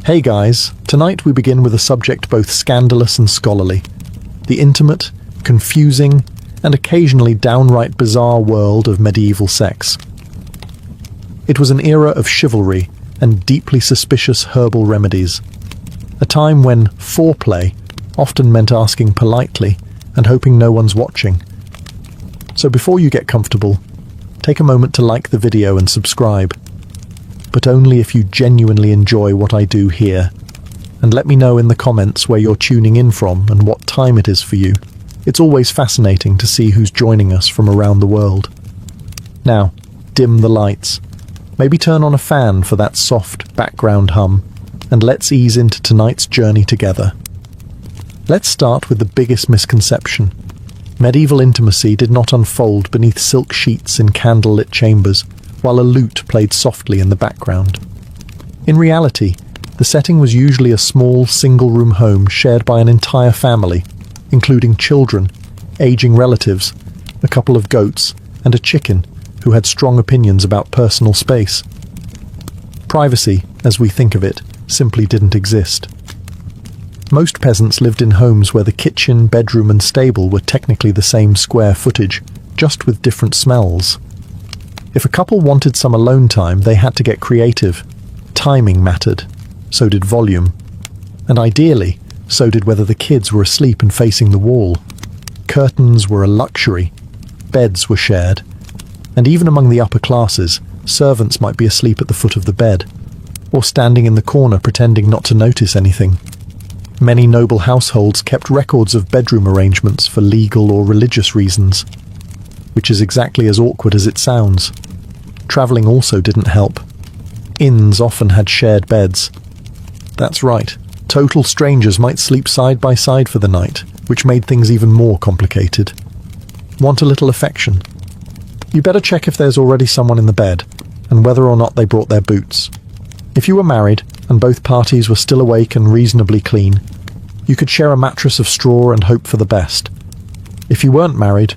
Hey guys, tonight we begin with a subject both scandalous and scholarly. The intimate, confusing, and occasionally downright bizarre world of medieval sex. It was an era of chivalry and deeply suspicious herbal remedies. A time when foreplay often meant asking politely and hoping no one's watching. So before you get comfortable, take a moment to like the video and subscribe. But only if you genuinely enjoy what I do here. And let me know in the comments where you're tuning in from and what time it is for you. It's always fascinating to see who's joining us from around the world. Now, dim the lights. Maybe turn on a fan for that soft background hum, and let's ease into tonight's journey together. Let's start with the biggest misconception. Medieval intimacy did not unfold beneath silk sheets in candlelit chambers, while a lute played softly in the background. In reality, the setting was usually a small, single-room home shared by an entire family, including children, aging relatives, a couple of goats, and a chicken who had strong opinions about personal space. Privacy, as we think of it, simply didn't exist. Most peasants lived in homes where the kitchen, bedroom, and stable were technically the same square footage, just with different smells. If a couple wanted some alone time, they had to get creative. Timing mattered, so did volume. And ideally, so did whether the kids were asleep and facing the wall. Curtains were a luxury, beds were shared, and even among the upper classes, servants might be asleep at the foot of the bed, or standing in the corner pretending not to notice anything. Many noble households kept records of bedroom arrangements for legal or religious reasons, which is exactly as awkward as it sounds. Travelling also didn't help. Inns often had shared beds. That's right, total strangers might sleep side by side for the night, which made things even more complicated. Want a little affection? You better check if there's already someone in the bed, and whether or not they brought their boots. If you were married, and both parties were still awake and reasonably clean, you could share a mattress of straw and hope for the best. If you weren't married,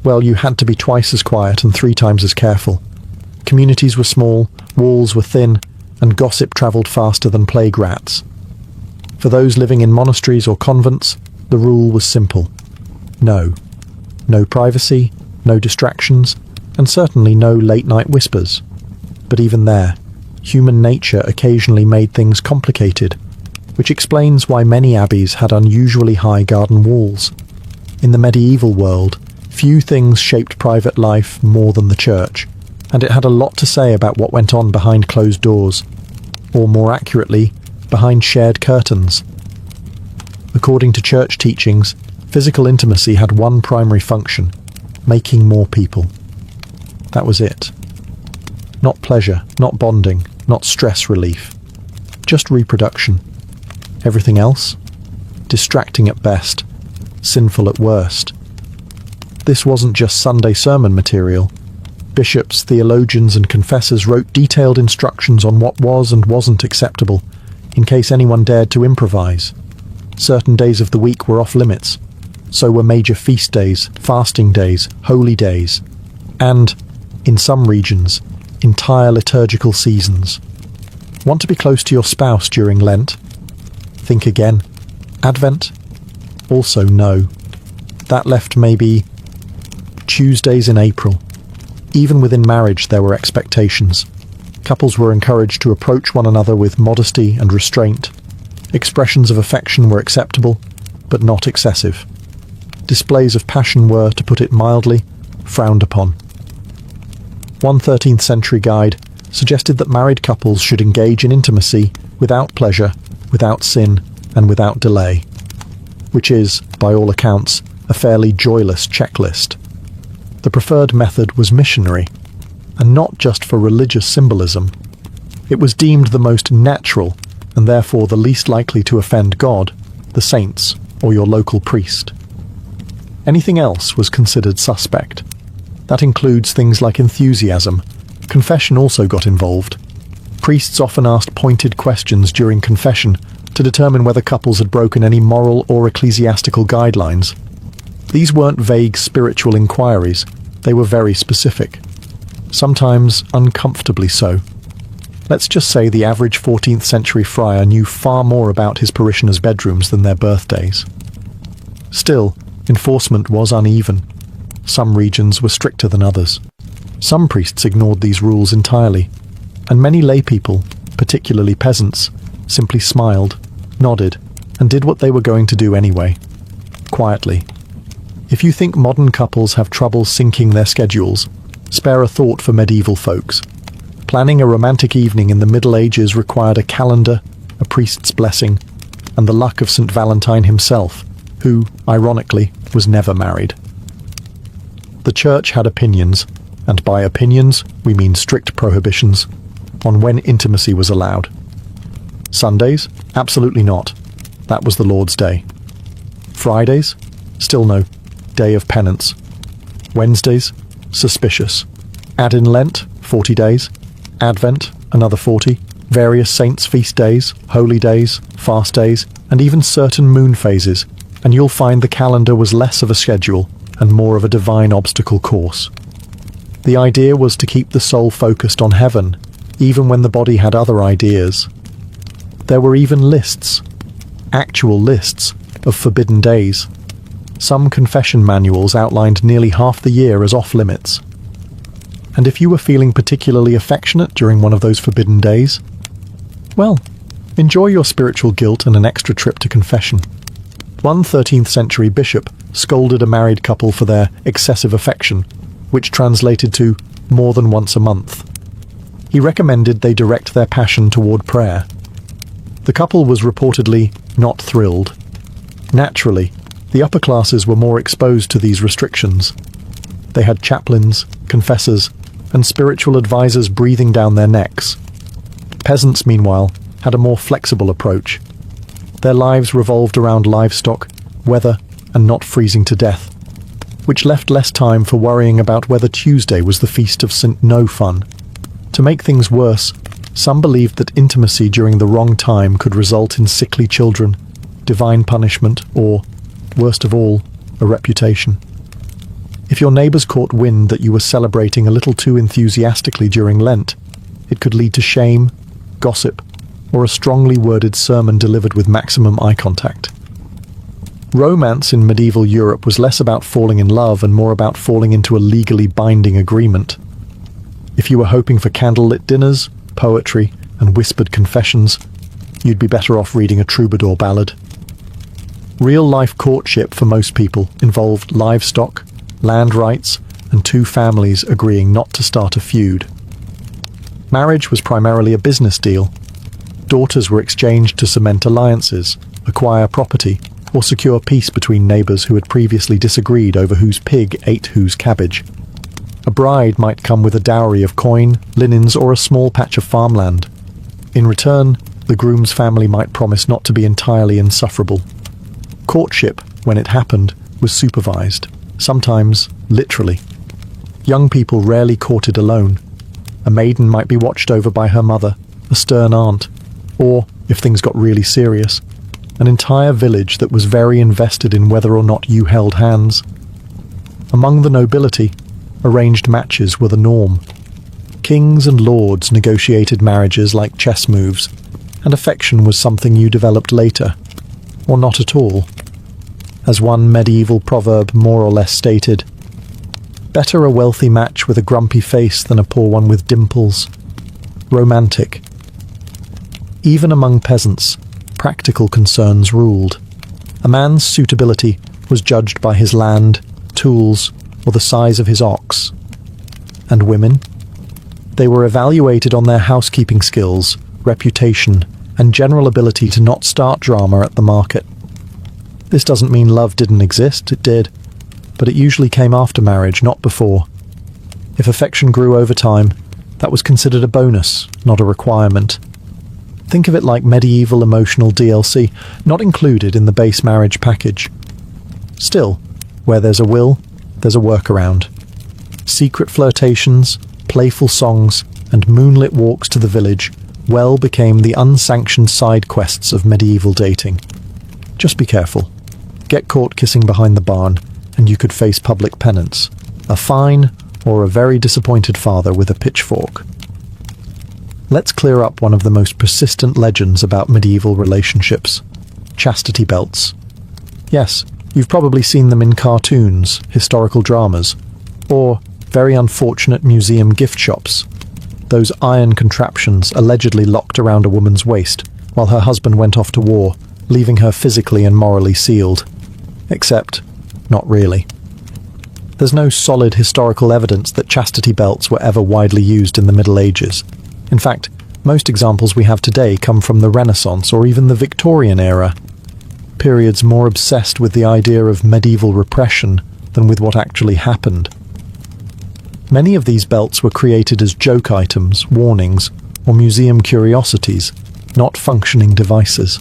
well, you had to be twice as quiet and 3 times as careful. Communities were small, walls were thin, and gossip travelled faster than plague rats. For those living in monasteries or convents, the rule was simple. No. No privacy, no distractions, and certainly no late-night whispers. But even there, human nature occasionally made things complicated, which explains why many abbeys had unusually high garden walls. In the medieval world, few things shaped private life more than the church, and it had a lot to say about what went on behind closed doors, or more accurately, behind shared curtains. According to church teachings, physical intimacy had one primary function: making more people. That was it. Not pleasure, not bonding, not stress relief. Just reproduction. Everything else? Distracting at best, sinful at worst. This wasn't just Sunday sermon material. Bishops, theologians, and confessors wrote detailed instructions on what was and wasn't acceptable, in case anyone dared to improvise. Certain days of the week were off limits. So were major feast days, fasting days, holy days, and, in some regions, entire liturgical seasons. Want to be close to your spouse during Lent? Think again. Advent? Also no. That left maybe Tuesdays in April. Even within marriage there were expectations. Couples were encouraged to approach one another with modesty and restraint. Expressions of affection were acceptable, but not excessive. Displays of passion were, to put it mildly, frowned upon. One 13th century guide suggested that married couples should engage in intimacy without pleasure, without sin, and without delay, which is, by all accounts, a fairly joyless checklist. The preferred method was missionary, and not just for religious symbolism. It was deemed the most natural, and therefore the least likely to offend God, the saints, or your local priest. Anything else was considered suspect. That includes things like enthusiasm. Confession also got involved. Priests often asked pointed questions during confession to determine whether couples had broken any moral or ecclesiastical guidelines. These weren't vague spiritual inquiries, they were very specific. Sometimes uncomfortably so. Let's just say the average 14th century friar knew far more about his parishioners' bedrooms than their birthdays. Still, enforcement was uneven. Some regions were stricter than others. Some priests ignored these rules entirely, and many lay people, particularly peasants, simply smiled, nodded, and did what they were going to do anyway, quietly. If you think modern couples have trouble syncing their schedules, spare a thought for medieval folks. Planning a romantic evening in the Middle Ages required a calendar, a priest's blessing, and the luck of St. Valentine himself, who, ironically, was never married. The church had opinions, and by opinions we mean strict prohibitions, on when intimacy was allowed. Sundays? Absolutely not. That was the Lord's Day. Fridays? Still no. Day of penance. Wednesdays? Suspicious. Add in Lent, 40 days. Advent, another 40. Various saints' feast days, holy days, fast days, and even certain moon phases, and you'll find the calendar was less of a schedule and more of a divine obstacle course. The idea was to keep the soul focused on heaven, even when the body had other ideas. There were even lists, actual lists, of forbidden days. Some confession manuals outlined nearly half the year as off-limits. And if you were feeling particularly affectionate during one of those forbidden days, well, enjoy your spiritual guilt and an extra trip to confession. One 13th century bishop scolded a married couple for their excessive affection, which translated to more than once a month. He recommended they direct their passion toward prayer. The couple was reportedly not thrilled. Naturally, the upper classes were more exposed to these restrictions. They had chaplains, confessors, and spiritual advisors breathing down their necks. Peasants, meanwhile, had a more flexible approach. Their lives revolved around livestock, weather, and not freezing to death, which left less time for worrying about whether Tuesday was the feast of St. No Fun. To make things worse, some believed that intimacy during the wrong time could result in sickly children, divine punishment, or, worst of all, a reputation. If your neighbours caught wind that you were celebrating a little too enthusiastically during Lent, it could lead to shame, gossip, or a strongly worded sermon delivered with maximum eye contact. Romance in medieval Europe was less about falling in love and more about falling into a legally binding agreement. If you were hoping for candlelit dinners, poetry, and whispered confessions, you'd be better off reading a troubadour ballad. Real-life courtship for most people involved livestock, land rights, and two families agreeing not to start a feud. Marriage was primarily a business deal. Daughters were exchanged to cement alliances, acquire property, or secure peace between neighbours who had previously disagreed over whose pig ate whose cabbage. A bride might come with a dowry of coin, linens, or a small patch of farmland. In return, the groom's family might promise not to be entirely insufferable. Courtship, when it happened, was supervised, sometimes literally. Young people rarely courted alone. A maiden might be watched over by her mother, a stern aunt, or, if things got really serious, an entire village that was very invested in whether or not you held hands. Among the nobility, arranged matches were the norm. Kings and lords negotiated marriages like chess moves, and affection was something you developed later, or not at all. As one medieval proverb more or less stated, "Better a wealthy match with a grumpy face than a poor one with dimples." Romantic. Even among peasants, practical concerns ruled. A man's suitability was judged by his land, tools, or the size of his ox. And women? They were evaluated on their housekeeping skills, reputation, and general ability to not start drama at the market. This doesn't mean love didn't exist, it did, but it usually came after marriage, not before. If affection grew over time, that was considered a bonus, not a requirement. Think of it like medieval emotional DLC, not included in the base marriage package. Still, where there's a will, there's a workaround. Secret flirtations, playful songs, and moonlit walks to the village well became the unsanctioned side quests of medieval dating. Just be careful. Get caught kissing behind the barn, and you could face public penance, a fine, or a very disappointed father with a pitchfork. Let's clear up one of the most persistent legends about medieval relationships: chastity belts. Yes, you've probably seen them in cartoons, historical dramas, or very unfortunate museum gift shops. Those iron contraptions allegedly locked around a woman's waist while her husband went off to war, leaving her physically and morally sealed. Except, not really. There's no solid historical evidence that chastity belts were ever widely used in the Middle Ages. In fact, most examples we have today come from the Renaissance or even the Victorian era, periods more obsessed with the idea of medieval repression than with what actually happened. Many of these belts were created as joke items, warnings, or museum curiosities, not functioning devices.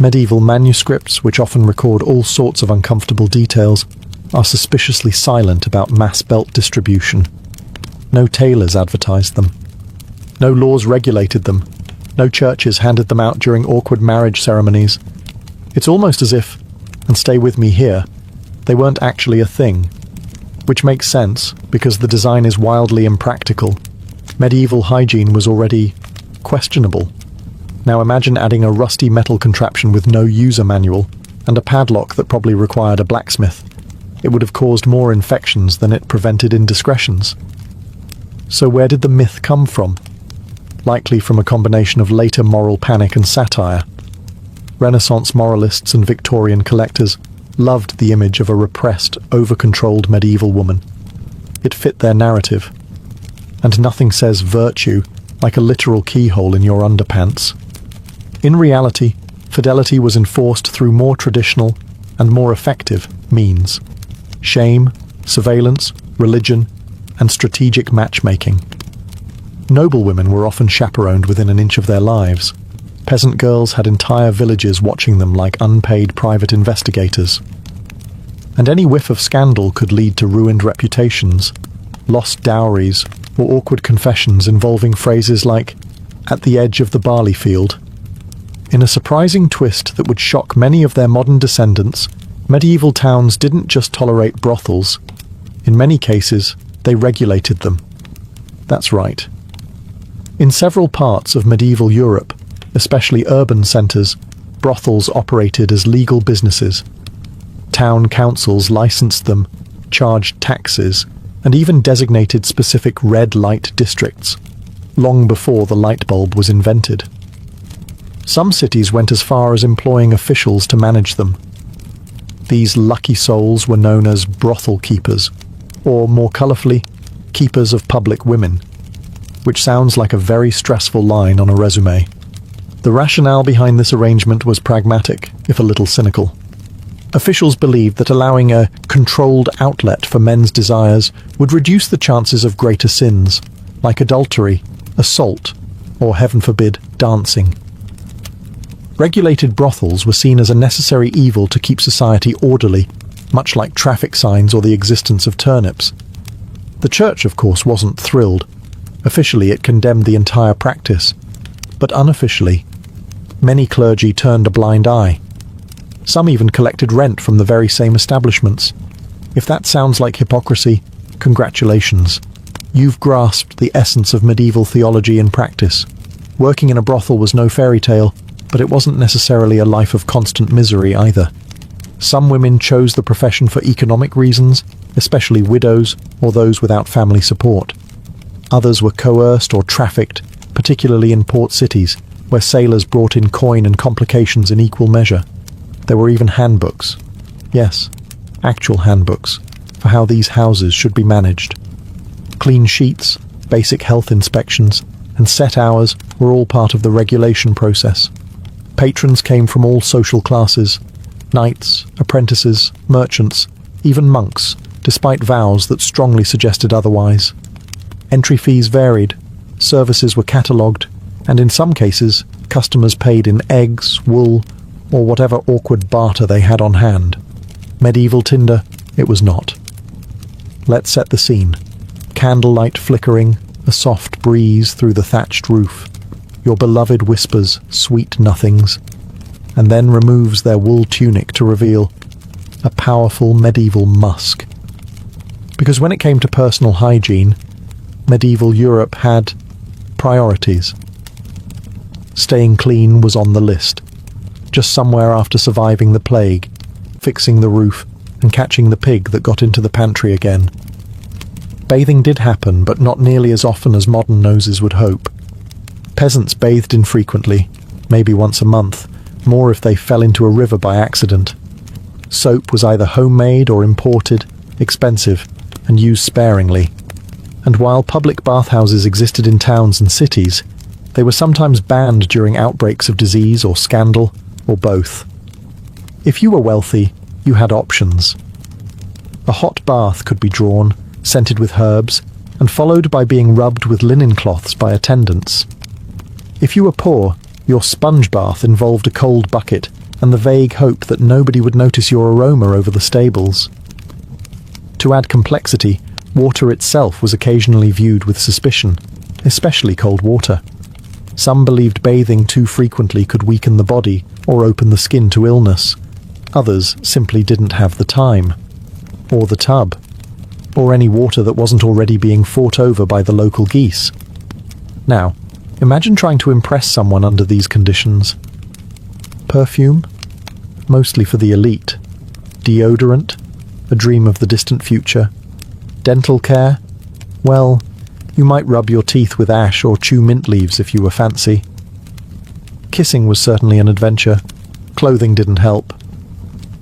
Medieval manuscripts, which often record all sorts of uncomfortable details, are suspiciously silent about mass belt distribution. No tailors advertised them. No laws regulated them. No churches handed them out during awkward marriage ceremonies. It's almost as if, and stay with me here, they weren't actually a thing. Which makes sense, because the design is wildly impractical. Medieval hygiene was already questionable. Now imagine adding a rusty metal contraption with no user manual, and a padlock that probably required a blacksmith. It would have caused more infections than it prevented indiscretions. So where did the myth come from? Likely from a combination of later moral panic and satire. Renaissance moralists and Victorian collectors loved the image of a repressed, over-controlled medieval woman. It fit their narrative. And nothing says virtue like a literal keyhole in your underpants. In reality, fidelity was enforced through more traditional and more effective means: shame, surveillance, religion, and strategic matchmaking. Noblewomen were often chaperoned within an inch of their lives. Peasant girls had entire villages watching them like unpaid private investigators. And any whiff of scandal could lead to ruined reputations, lost dowries, or awkward confessions involving phrases like, "at the edge of the barley field." In a surprising twist that would shock many of their modern descendants, medieval towns didn't just tolerate brothels. In many cases, they regulated them. That's right. In several parts of medieval Europe, especially urban centres, brothels operated as legal businesses. Town councils licensed them, charged taxes, and even designated specific red light districts, long before the light bulb was invented. Some cities went as far as employing officials to manage them. These lucky souls were known as brothel keepers, or more colourfully, keepers of public women, which sounds like a very stressful line on a resume. The rationale behind this arrangement was pragmatic, if a little cynical. Officials believed that allowing a controlled outlet for men's desires would reduce the chances of greater sins, like adultery, assault, or, heaven forbid, dancing. Regulated brothels were seen as a necessary evil to keep society orderly, much like traffic signs or the existence of turnips. The church, of course, wasn't thrilled. Officially, it condemned the entire practice. But unofficially, many clergy turned a blind eye. Some even collected rent from the very same establishments. If that sounds like hypocrisy, congratulations. You've grasped the essence of medieval theology in practice. Working in a brothel was no fairy tale, but it wasn't necessarily a life of constant misery either. Some women chose the profession for economic reasons, especially widows or those without family support. Others were coerced or trafficked, particularly in port cities, where sailors brought in coin and complications in equal measure. There were even handbooks. Yes, actual handbooks, for how these houses should be managed. Clean sheets, basic health inspections, and set hours were all part of the regulation process. Patrons came from all social classes: knights, apprentices, merchants, even monks, despite vows that strongly suggested otherwise. Entry fees varied, services were catalogued, and in some cases, customers paid in eggs, wool, or whatever awkward barter they had on hand. Medieval tinder, it was not. Let's set the scene. Candlelight flickering, a soft breeze through the thatched roof. Your beloved whispers, sweet nothings, and then removes their wool tunic to reveal a powerful medieval musk. Because when it came to personal hygiene, medieval Europe had Priorities. Staying clean was on the list, just somewhere after surviving the plague, fixing the roof, and catching the pig that got into the pantry again. Bathing did happen, but not nearly as often as modern noses would hope. Peasants bathed infrequently, maybe once a month, more if they fell into a river by accident. Soap was either homemade or imported, expensive, and used sparingly. And while public bathhouses existed in towns and cities, they were sometimes banned during outbreaks of disease or scandal, or both. If you were wealthy, you had options. A hot bath could be drawn, scented with herbs, and followed by being rubbed with linen cloths by attendants. If you were poor, your sponge bath involved a cold bucket and the vague hope that nobody would notice your aroma over the stables. To add complexity, water itself was occasionally viewed with suspicion, especially cold water. Some believed bathing too frequently could weaken the body or open the skin to illness. Others simply didn't have the time, or the tub, or any water that wasn't already being fought over by the local geese. Now, imagine trying to impress someone under these conditions. Perfume? Mostly for the elite. Deodorant? A dream of the distant future. Dental care? Well, you might rub your teeth with ash or chew mint leaves if you were fancy. Kissing was certainly an adventure. Clothing didn't help.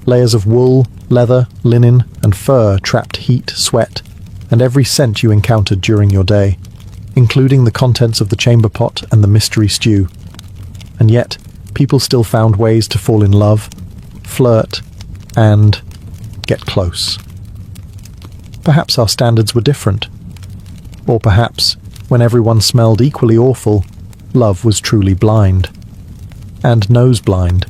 Layers of wool, leather, linen, and fur trapped heat, sweat, and every scent you encountered during your day, including the contents of the chamber pot and the mystery stew. And yet, people still found ways to fall in love, flirt, and get close. Perhaps our standards were different. Or perhaps, when everyone smelled equally awful, love was truly blind. And nose blind.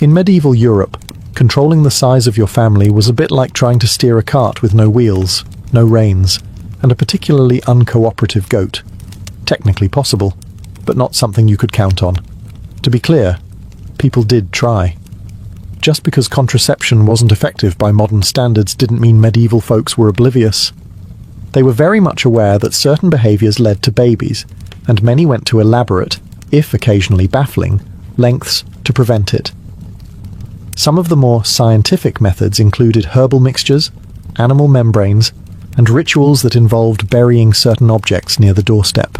In medieval Europe, controlling the size of your family was a bit like trying to steer a cart with no wheels, no reins, and a particularly uncooperative goat. Technically possible, but not something you could count on. To be clear, people did try. Just because contraception wasn't effective by modern standards didn't mean medieval folks were oblivious. They were very much aware that certain behaviors led to babies, and many went to elaborate, if occasionally baffling, lengths to prevent it. Some of the more scientific methods included herbal mixtures, animal membranes, and rituals that involved burying certain objects near the doorstep.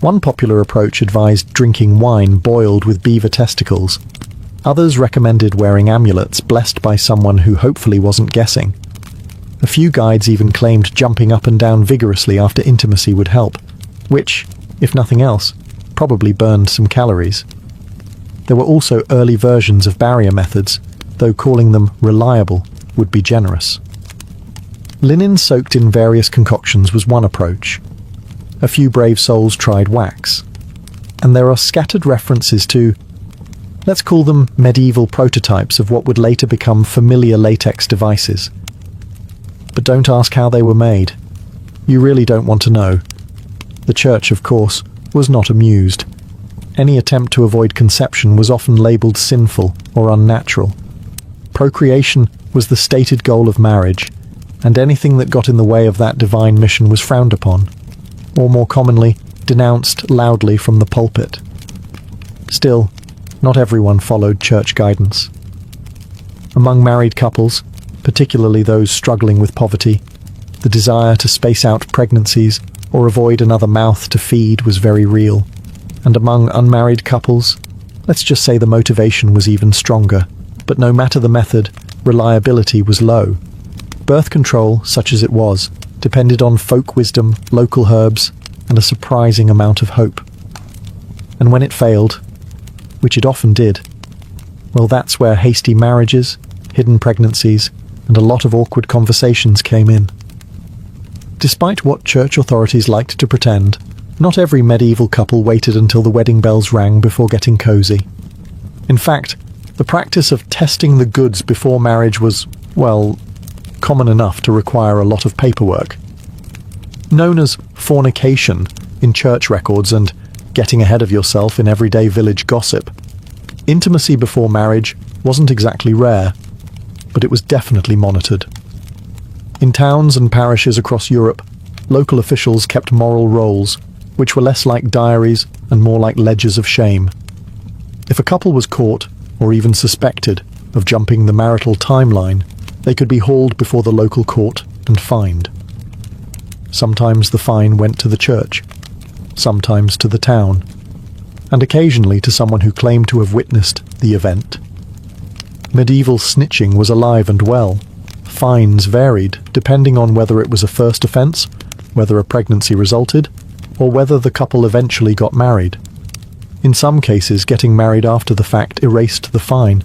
One popular approach advised drinking wine boiled with beaver testicles. Others recommended wearing amulets blessed by someone who hopefully wasn't guessing. A few guides even claimed jumping up and down vigorously after intimacy would help, which, if nothing else, probably burned some calories. There were also early versions of barrier methods, though calling them reliable would be generous. Linen soaked in various concoctions was one approach. A few brave souls tried wax. And there are scattered references to, let's call them medieval prototypes of what would later become familiar latex devices. But don't ask how they were made. You really don't want to know. The church, of course, was not amused. Any attempt to avoid conception was often labelled sinful or unnatural. Procreation was the stated goal of marriage, and anything that got in the way of that divine mission was frowned upon, or more commonly, denounced loudly from the pulpit. Still, not everyone followed church guidance. Among married couples, particularly those struggling with poverty, the desire to space out pregnancies or avoid another mouth to feed was very real. And among unmarried couples, let's just say the motivation was even stronger. But no matter the method, reliability was low. Birth control, such as it was, depended on folk wisdom, local herbs, and a surprising amount of hope. And when it failed, which it often did, well, that's where hasty marriages, hidden pregnancies, and a lot of awkward conversations came in. Despite what church authorities liked to pretend, not every medieval couple waited until the wedding bells rang before getting cozy. In fact, the practice of testing the goods before marriage was, well, common enough to require a lot of paperwork. Known as fornication in church records and getting ahead of yourself in everyday village gossip, intimacy before marriage wasn't exactly rare, but it was definitely monitored. In towns and parishes across Europe, local officials kept moral rolls, which were less like diaries and more like ledgers of shame. If a couple was caught, or even suspected, of jumping the marital timeline, they could be hauled before the local court and fined. Sometimes the fine went to the church, sometimes to the town, and occasionally to someone who claimed to have witnessed the event. Medieval snitching was alive and well. Fines varied depending on whether it was a first offence, whether a pregnancy resulted, or whether the couple eventually got married. In some cases, getting married after the fact erased the fine,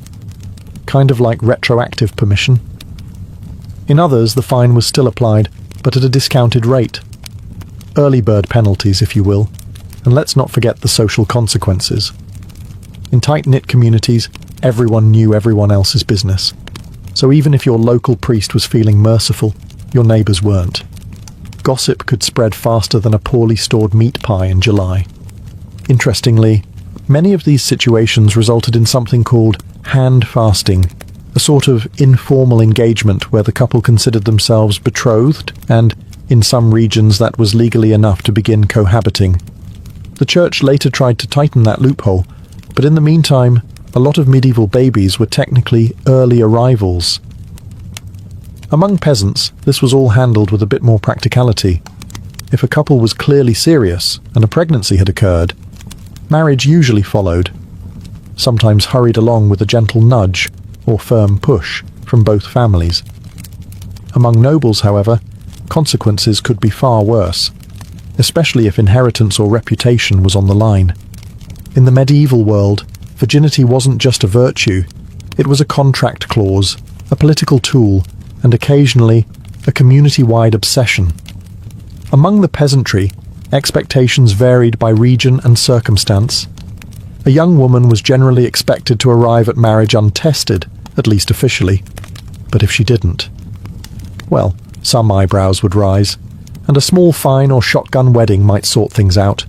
kind of like retroactive permission. In others, the fine was still applied, but at a discounted rate. Early bird penalties, if you will, and let's not forget the social consequences. In tight-knit communities, everyone knew everyone else's business. So even if your local priest was feeling merciful, your neighbours weren't. Gossip could spread faster than a poorly stored meat pie in July. Interestingly, many of these situations resulted in something called hand fasting, a sort of informal engagement where the couple considered themselves betrothed, and in some regions that was legally enough to begin cohabiting. The church later tried to tighten that loophole, but in the meantime, a lot of medieval babies were technically early arrivals. Among peasants, this was all handled with a bit more practicality. If a couple was clearly serious and a pregnancy had occurred, marriage usually followed, sometimes hurried along with a gentle nudge or firm push from both families. Among nobles, however, consequences could be far worse, especially if inheritance or reputation was on the line. In the medieval world, virginity wasn't just a virtue, it was a contract clause, a political tool, and occasionally a community-wide obsession. Among the peasantry, expectations varied by region and circumstance. A young woman was generally expected to arrive at marriage untested, at least officially. But if she didn't, well, some eyebrows would rise, and a small fine or shotgun wedding might sort things out.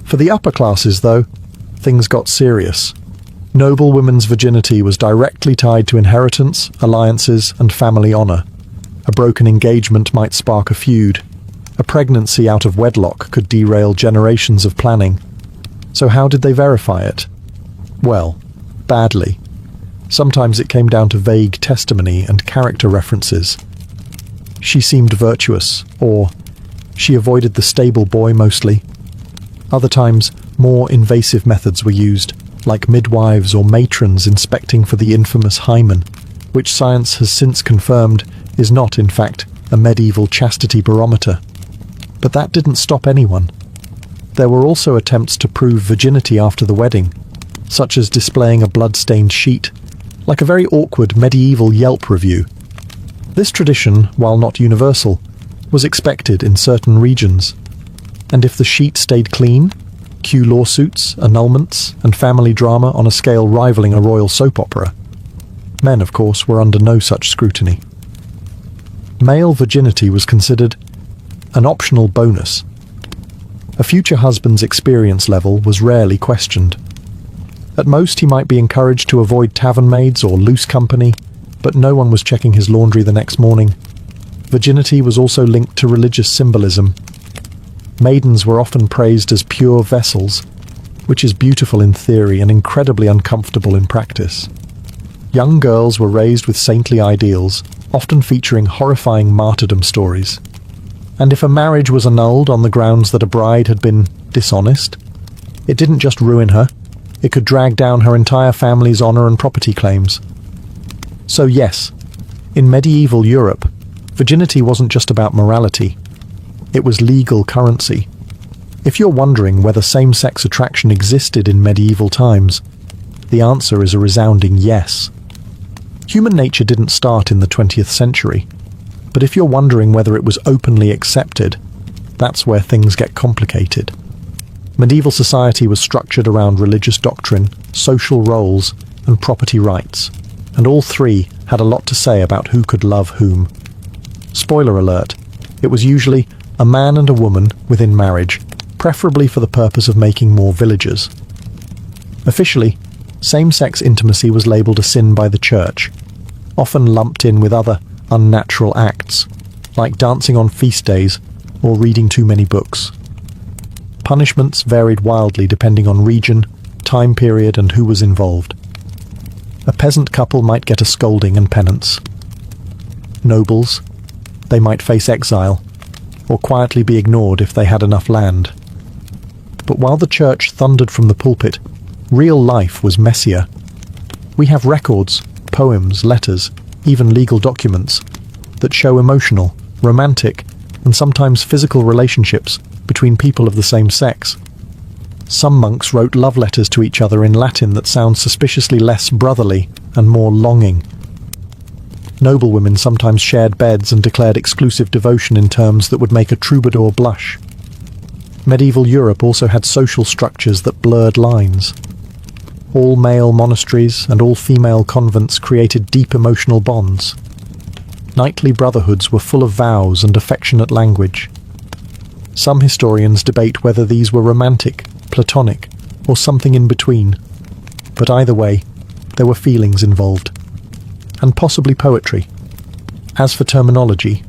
For the upper classes, though, things got serious. Noble women's virginity was directly tied to inheritance, alliances, and family honour. A broken engagement might spark a feud. A pregnancy out of wedlock could derail generations of planning. So how did they verify it? Well, badly. Sometimes it came down to vague testimony and character references. She seemed virtuous, or she avoided the stable boy mostly. Other times, more invasive methods were used, like midwives or matrons inspecting for the infamous hymen, which science has since confirmed is not, in fact, a medieval chastity barometer. But that didn't stop anyone. There were also attempts to prove virginity after the wedding, such as displaying a blood-stained sheet, like a very awkward medieval Yelp review. This tradition, while not universal, was expected in certain regions. And if the sheet stayed clean, cue lawsuits, annulments, and family drama on a scale rivaling a royal soap opera. Men, of course, were under no such scrutiny. Male virginity was considered an optional bonus. A future husband's experience level was rarely questioned. At most, he might be encouraged to avoid tavern maids or loose company, but no one was checking his laundry the next morning. Virginity was also linked to religious symbolism. Maidens were often praised as pure vessels, which is beautiful in theory and incredibly uncomfortable in practice. Young girls were raised with saintly ideals, often featuring horrifying martyrdom stories. And if a marriage was annulled on the grounds that a bride had been dishonest, it didn't just ruin her, it could drag down her entire family's honour and property claims. So yes, in medieval Europe, virginity wasn't just about morality. It was legal currency. If you're wondering whether same-sex attraction existed in medieval times, the answer is a resounding yes. Human nature didn't start in the 20th century, but if you're wondering whether it was openly accepted, that's where things get complicated. Medieval society was structured around religious doctrine, social roles, and property rights, and all three had a lot to say about who could love whom. Spoiler alert, it was usually a man and a woman within marriage, preferably for the purpose of making more villagers. Officially, same-sex intimacy was labelled a sin by the church, often lumped in with other unnatural acts, like dancing on feast days or reading too many books. Punishments varied wildly depending on region, time period, and who was involved. A peasant couple might get a scolding and penance. Nobles, they might face exile, or quietly be ignored if they had enough land. But while the church thundered from the pulpit, real life was messier. We have records, poems, letters, even legal documents that show emotional, romantic, and sometimes physical relationships between people of the same sex. Some monks wrote love letters to each other in Latin that sound suspiciously less brotherly and more longing. Noblewomen sometimes shared beds and declared exclusive devotion in terms that would make a troubadour blush. Medieval Europe also had social structures that blurred lines. All-male monasteries and all-female convents created deep emotional bonds. Knightly brotherhoods were full of vows and affectionate language. Some historians debate whether these were romantic, platonic, or something in between. But either way, there were feelings involved. And possibly poetry. As for terminology,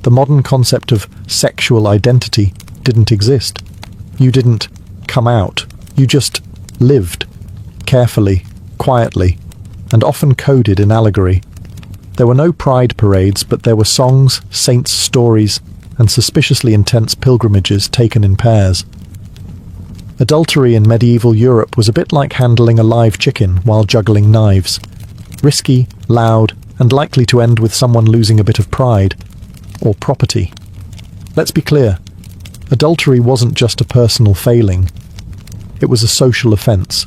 the modern concept of sexual identity didn't exist. You didn't come out. You just lived. Carefully, quietly, and often coded in allegory. There were no pride parades, but there were songs, saints' stories, and suspiciously intense pilgrimages taken in pairs. Adultery in medieval Europe was a bit like handling a live chicken while juggling knives. Risky, loud, and likely to end with someone losing a bit of pride, or property. Let's be clear, adultery wasn't just a personal failing. It was a social offence.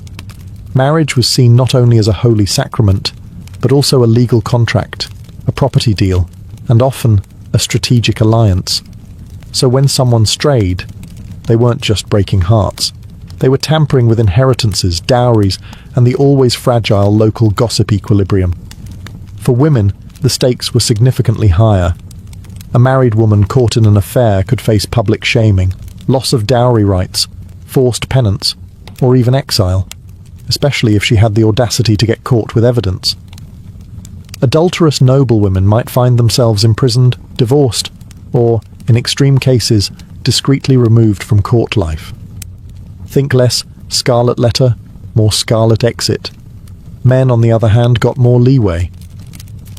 Marriage was seen not only as a holy sacrament, but also a legal contract, a property deal, and often a strategic alliance. So when someone strayed, they weren't just breaking hearts. They were tampering with inheritances, dowries, and the always fragile local gossip equilibrium. For women, the stakes were significantly higher. A married woman caught in an affair could face public shaming, loss of dowry rights, forced penance, or even exile, especially if she had the audacity to get caught with evidence. Adulterous noblewomen might find themselves imprisoned, divorced, or, in extreme cases, discreetly removed from court life. Think less scarlet letter, more scarlet exit. Men, on the other hand, got more leeway.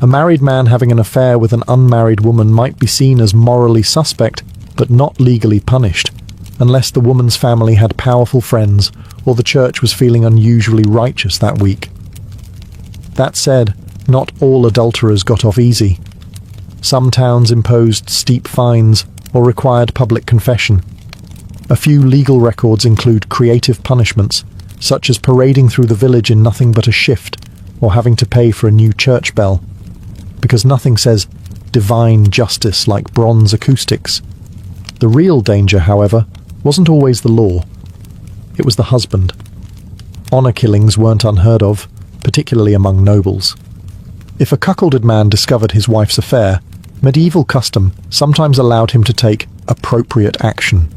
A married man having an affair with an unmarried woman might be seen as morally suspect, but not legally punished, unless the woman's family had powerful friends or the church was feeling unusually righteous that week. That said, not all adulterers got off easy. Some towns imposed steep fines or required public confession. A few legal records include creative punishments, such as parading through the village in nothing but a shift or having to pay for a new church bell. Because nothing says divine justice like bronze acoustics. The real danger, however, wasn't always the law. It was the husband. Honour killings weren't unheard of, particularly among nobles. If a cuckolded man discovered his wife's affair, medieval custom sometimes allowed him to take appropriate action.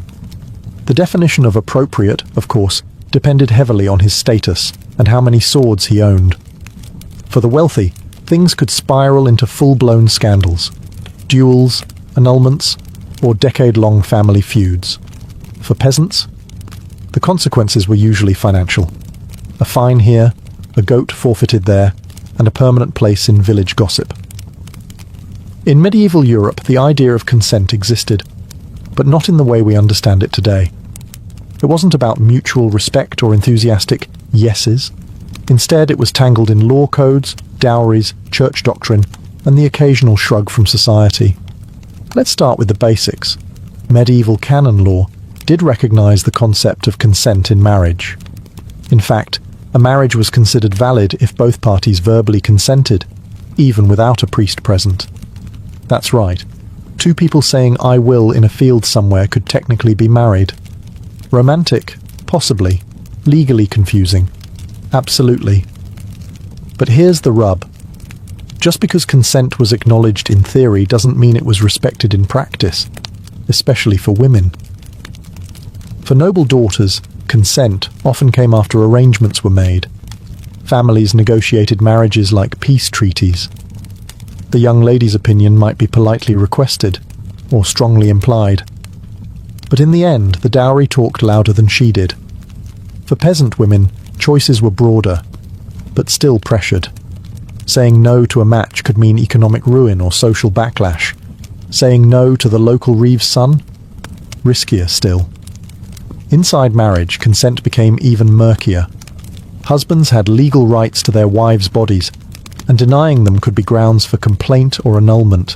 The definition of appropriate, of course, depended heavily on his status and how many swords he owned. For the wealthy, things could spiral into full-blown scandals, duels, annulments, or decade-long family feuds. For peasants, the consequences were usually financial. A fine here, a goat forfeited there, and a permanent place in village gossip. In medieval Europe, the idea of consent existed, but not in the way we understand it today. It wasn't about mutual respect or enthusiastic yeses. Instead, it was tangled in law codes, dowries, church doctrine, and the occasional shrug from society. Let's start with the basics. Medieval canon law did recognize the concept of consent in marriage. In fact, a marriage was considered valid if both parties verbally consented, even without a priest present. That's right. Two people saying "I will" in a field somewhere could technically be married. Romantic? Possibly. Legally confusing? Absolutely. But here's the rub. Just because consent was acknowledged in theory doesn't mean it was respected in practice, especially for women. For noble daughters, consent often came after arrangements were made. Families negotiated marriages like peace treaties. The young lady's opinion might be politely requested, or strongly implied. But in the end, the dowry talked louder than she did. For peasant women, choices were broader, but still pressured. Saying no to a match could mean economic ruin or social backlash. Saying no to the local Reeves' son? Riskier still. Inside marriage, consent became even murkier. Husbands had legal rights to their wives' bodies, and denying them could be grounds for complaint or annulment.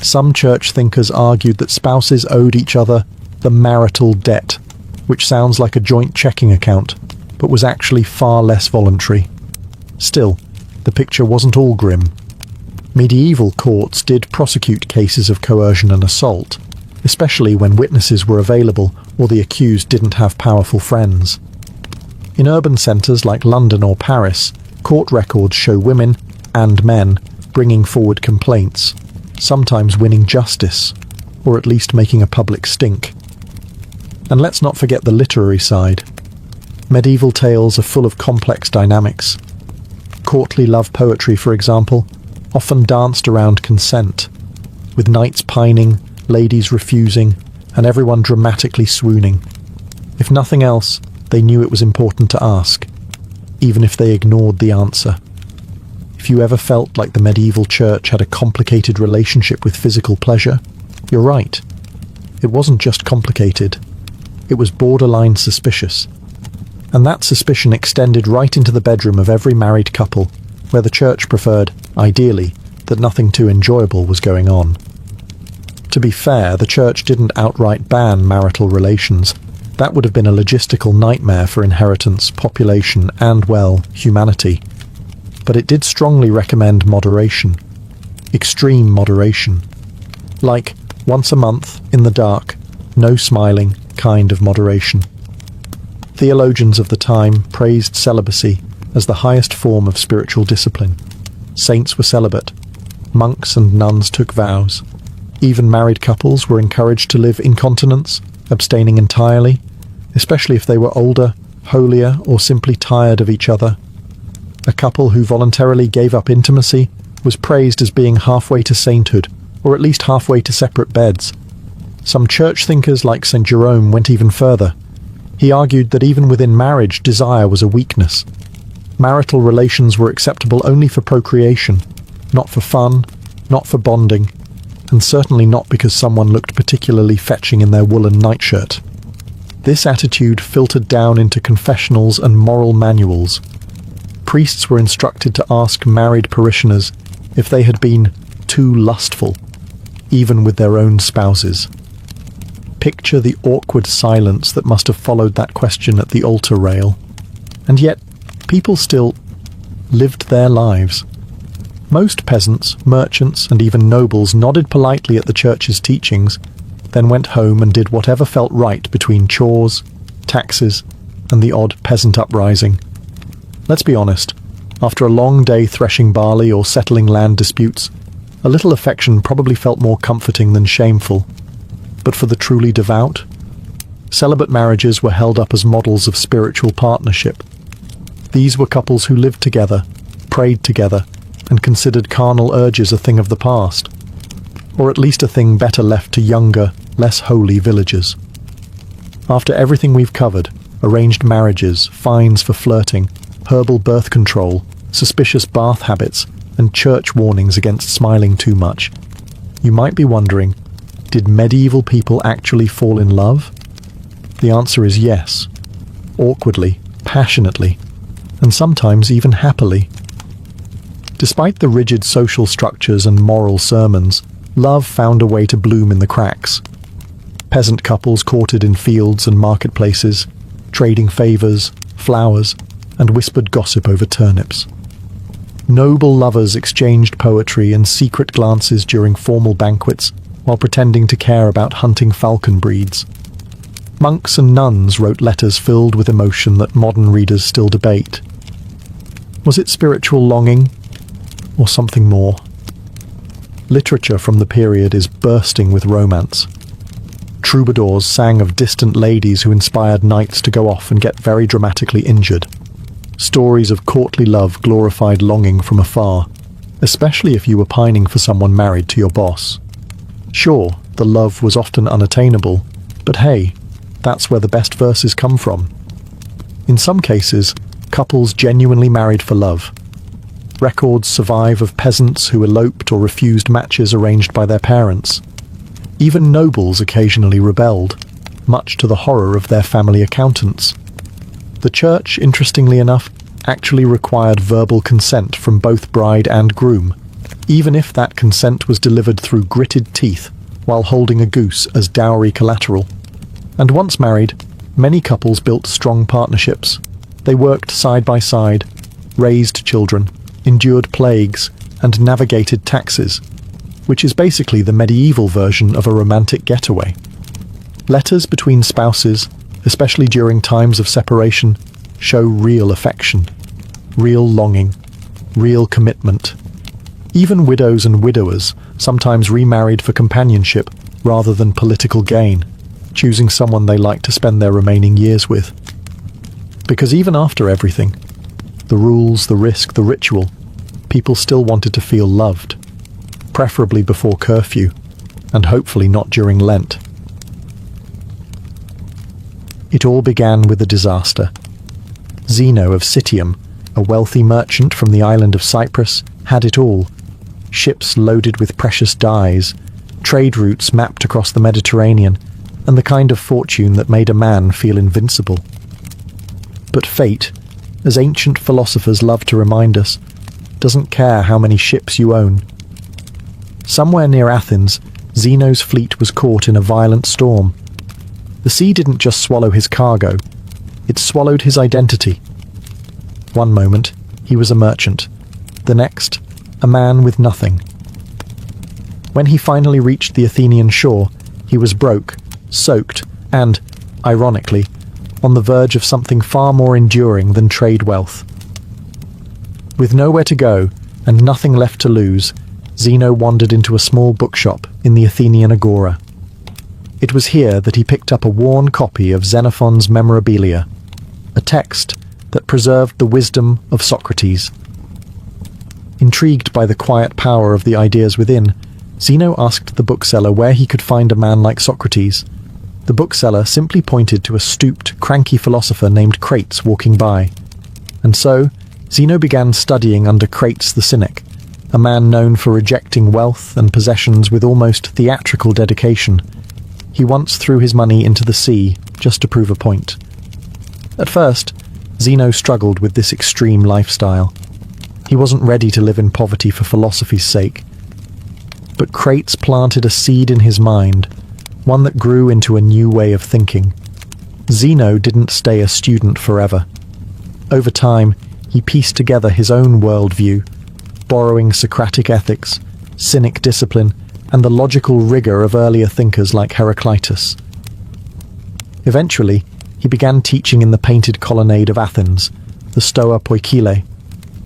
Some church thinkers argued that spouses owed each other the marital debt, which sounds like a joint checking account, but was actually far less voluntary. Still, the picture wasn't all grim. Medieval courts did prosecute cases of coercion and assault, especially when witnesses were available or the accused didn't have powerful friends. In urban centres like London or Paris, court records show women and men bringing forward complaints, sometimes winning justice, or at least making a public stink. And let's not forget the literary side. Medieval tales are full of complex dynamics. Courtly love poetry, for example, often danced around consent, with knights pining, ladies refusing, and everyone dramatically swooning. If nothing else, they knew it was important to ask, even if they ignored the answer. If you ever felt like the medieval church had a complicated relationship with physical pleasure, you're right. It wasn't just complicated. It was borderline suspicious. And that suspicion extended right into the bedroom of every married couple, where the church preferred, ideally, that nothing too enjoyable was going on. To be fair, the church didn't outright ban marital relations. That would have been a logistical nightmare for inheritance, population, and, well, humanity. But it did strongly recommend moderation. Extreme moderation. Like, once a month, in the dark, no smiling, kind of moderation. Theologians of the time praised celibacy as the highest form of spiritual discipline. Saints were celibate. Monks and nuns took vows. Even married couples were encouraged to live in continence, abstaining entirely, especially if they were older, holier, or simply tired of each other. A couple who voluntarily gave up intimacy was praised as being halfway to sainthood, or at least halfway to separate beds. Some church thinkers like St. Jerome went even further. He argued that even within marriage, desire was a weakness. Marital relations were acceptable only for procreation, not for fun, not for bonding, and certainly not because someone looked particularly fetching in their woolen nightshirt. This attitude filtered down into confessionals and moral manuals. Priests were instructed to ask married parishioners if they had been too lustful, even with their own spouses. Picture the awkward silence that must have followed that question at the altar rail. And yet, people still lived their lives. Most peasants, merchants, and even nobles nodded politely at the church's teachings, then went home and did whatever felt right between chores, taxes, and the odd peasant uprising. Let's be honest, after a long day threshing barley or settling land disputes, a little affection probably felt more comforting than shameful. But for the truly devout, celibate marriages were held up as models of spiritual partnership. These were couples who lived together, prayed together, and considered carnal urges a thing of the past, or at least a thing better left to younger, less holy villagers. After everything we've covered, arranged marriages, fines for flirting, herbal birth control, suspicious bath habits, and church warnings against smiling too much, you might be wondering, did medieval people actually fall in love? The answer is yes. Awkwardly, passionately, and sometimes even happily. Despite the rigid social structures and moral sermons, love found a way to bloom in the cracks. Peasant couples courted in fields and marketplaces, trading favours, flowers, and whispered gossip over turnips. Noble lovers exchanged poetry and secret glances during formal banquets, while pretending to care about hunting falcon breeds. Monks and nuns wrote letters filled with emotion that modern readers still debate. Was it spiritual longing, or something more? Literature from the period is bursting with romance. Troubadours sang of distant ladies who inspired knights to go off and get very dramatically injured. Stories of courtly love glorified longing from afar, especially if you were pining for someone married to your boss. Sure, the love was often unattainable, But hey, that's where the best verses come from. In some cases, couples genuinely married for love. Records survive of peasants who eloped or refused matches arranged by their parents. Even nobles occasionally rebelled, much to the horror of their family accountants. The church, interestingly enough, actually required verbal consent from both bride and groom, even if that consent was delivered through gritted teeth while holding a goose as dowry collateral. And once married, many couples built strong partnerships. They worked side by side, raised children, endured plagues, and navigated taxes, which is basically the medieval version of a romantic getaway. Letters between spouses, especially during times of separation, show real affection, real longing, real commitment. Even widows and widowers sometimes remarried for companionship rather than political gain, choosing someone they like to spend their remaining years with. Because even after everything, the rules, the risk, the ritual, people still wanted to feel loved, preferably before curfew, and hopefully not during Lent. It all began with a disaster. Zeno of Citium, a wealthy merchant from the island of Cyprus, had it all. Ships loaded with precious dyes, trade routes mapped across the Mediterranean, and the kind of fortune that made a man feel invincible. But fate, as ancient philosophers love to remind us, doesn't care how many ships you own. Somewhere near Athens, Zeno's fleet was caught in a violent storm. The sea didn't just swallow his cargo, it swallowed his identity. One moment, he was a merchant. The next, a man with nothing. When he finally reached the Athenian shore, he was broke, soaked, and, ironically, on the verge of something far more enduring than trade wealth. With nowhere to go, and nothing left to lose, Zeno wandered into a small bookshop in the Athenian agora. It was here that he picked up a worn copy of Xenophon's Memorabilia, a text that preserved the wisdom of Socrates. Intrigued by the quiet power of the ideas within, Zeno asked the bookseller where he could find a man like Socrates. The bookseller simply pointed to a stooped, cranky philosopher named Crates walking by. And so, Zeno began studying under Crates the Cynic, a man known for rejecting wealth and possessions with almost theatrical dedication. He once threw his money into the sea just to prove a point. At first, Zeno struggled with this extreme lifestyle. He wasn't ready to live in poverty for philosophy's sake. But Crates planted a seed in his mind, one that grew into a new way of thinking. Zeno didn't stay a student forever. Over time, he pieced together his own worldview, borrowing Socratic ethics, Cynic discipline, and the logical rigor of earlier thinkers like Heraclitus. Eventually, he began teaching in the painted colonnade of Athens, the Stoa Poikile,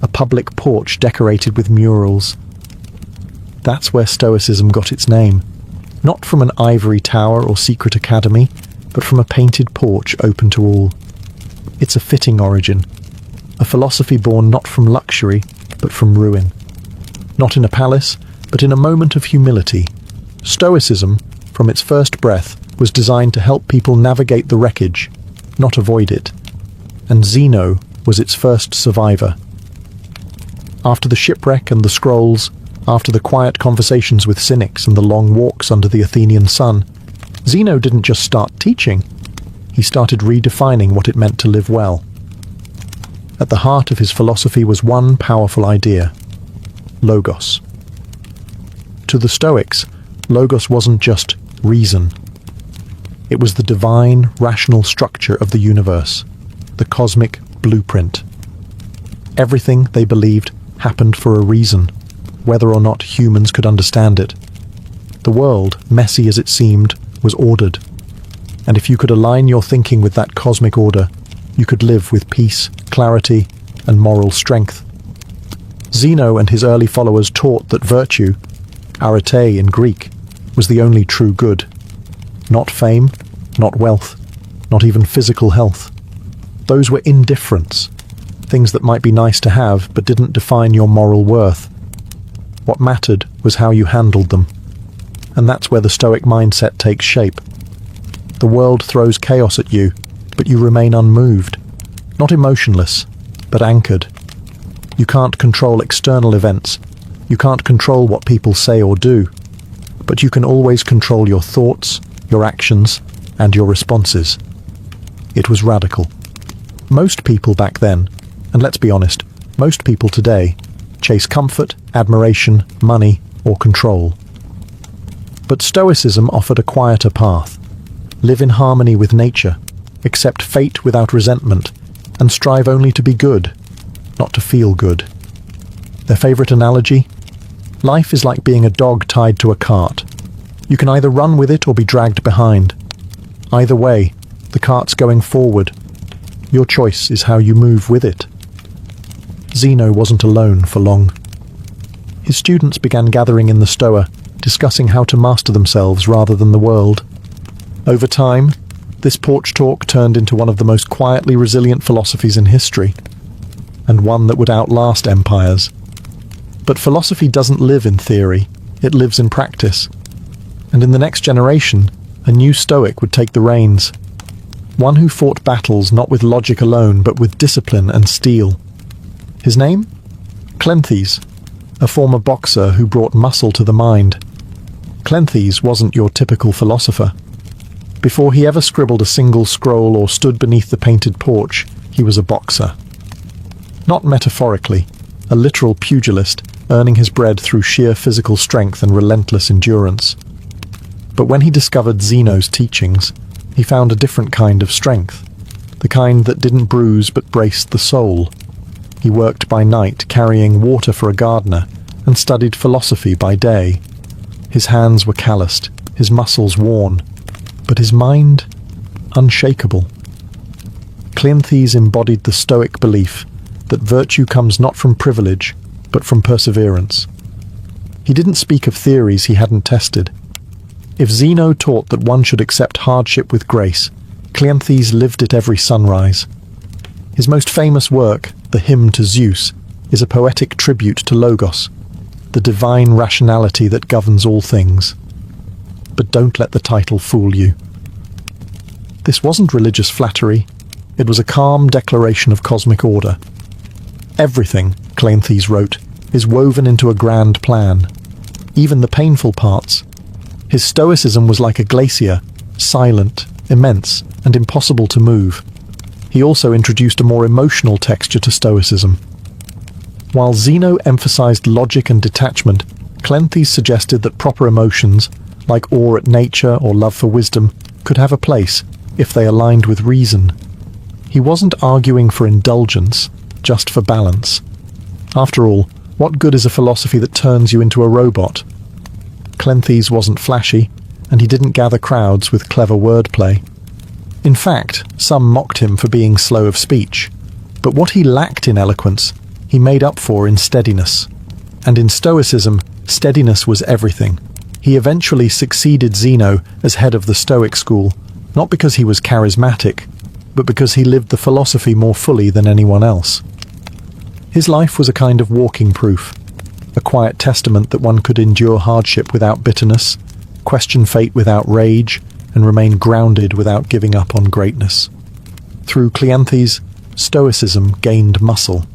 a public porch decorated with murals. That's where Stoicism got its name, not from an ivory tower or secret academy, but from a painted porch open to all. It's a fitting origin, a philosophy born not from luxury, but from ruin. Not in a palace, but in a moment of humility. Stoicism, from its first breath, was designed to help people navigate the wreckage, not avoid it. And Zeno was its first survivor. After the shipwreck and the scrolls, after the quiet conversations with cynics and the long walks under the Athenian sun, Zeno didn't just start teaching, he started redefining what it meant to live well. At the heart of his philosophy was one powerful idea: logos. To the Stoics, logos wasn't just reason. It was the divine, rational structure of the universe, the cosmic blueprint. Everything, they believed, happened for a reason, whether or not humans could understand it. The world, messy as it seemed, was ordered, and if you could align your thinking with that cosmic order, you could live with peace, clarity, and moral strength. Zeno and his early followers taught that virtue, arete in Greek, was the only true good. Not fame, not wealth, not even physical health. Those were indifferents, things that might be nice to have but didn't define your moral worth. What mattered was how you handled them. And that's where the Stoic mindset takes shape. The world throws chaos at you, but you remain unmoved. Not emotionless, but anchored. You can't control external events. You can't control what people say or do. But you can always control your thoughts, your actions, and your responses. It was radical. Most people back then, and let's be honest, most people today, chase comfort, admiration, money, or control. But Stoicism offered a quieter path. Live in harmony with nature, accept fate without resentment, and strive only to be good, not to feel good. Their favorite analogy? Life is like being a dog tied to a cart. You can either run with it or be dragged behind. Either way, the cart's going forward. Your choice is how you move with it. Zeno wasn't alone for long. His students began gathering in the Stoa, discussing how to master themselves rather than the world. Over time, this porch talk turned into one of the most quietly resilient philosophies in history, and one that would outlast empires. But philosophy doesn't live in theory, it lives in practice. And in the next generation, a new Stoic would take the reins. One who fought battles not with logic alone, but with discipline and steel. His name? Cleanthes, a former boxer who brought muscle to the mind. Cleanthes wasn't your typical philosopher. Before he ever scribbled a single scroll or stood beneath the painted porch, he was a boxer. Not metaphorically, a literal pugilist, earning his bread through sheer physical strength and relentless endurance. But when he discovered Zeno's teachings, he found a different kind of strength, the kind that didn't bruise but braced the soul. He worked by night carrying water for a gardener and studied philosophy by day. His hands were calloused, his muscles worn, but his mind unshakable. Cleanthes embodied the Stoic belief that virtue comes not from privilege, but from perseverance. He didn't speak of theories he hadn't tested. If Zeno taught that one should accept hardship with grace, Cleanthes lived it every sunrise. His most famous work, the Hymn to Zeus, is a poetic tribute to Logos, the divine rationality that governs all things. But don't let the title fool you. This wasn't religious flattery. It was a calm declaration of cosmic order. Everything, Cleanthes wrote, is woven into a grand plan, even the painful parts. His Stoicism was like a glacier, silent, immense, and impossible to move. He also introduced a more emotional texture to Stoicism. While Zeno emphasized logic and detachment, Cleanthes suggested that proper emotions, like awe at nature or love for wisdom, could have a place if they aligned with reason. He wasn't arguing for indulgence, just for balance. After all, what good is a philosophy that turns you into a robot? Cleanthes wasn't flashy, and he didn't gather crowds with clever wordplay. In fact, some mocked him for being slow of speech. But what he lacked in eloquence, he made up for in steadiness. And in Stoicism, steadiness was everything. He eventually succeeded Zeno as head of the Stoic school, not because he was charismatic, but because he lived the philosophy more fully than anyone else. His life was a kind of walking proof, a quiet testament that one could endure hardship without bitterness, question fate without rage, and remain grounded without giving up on greatness. Through Cleanthes, Stoicism gained muscle.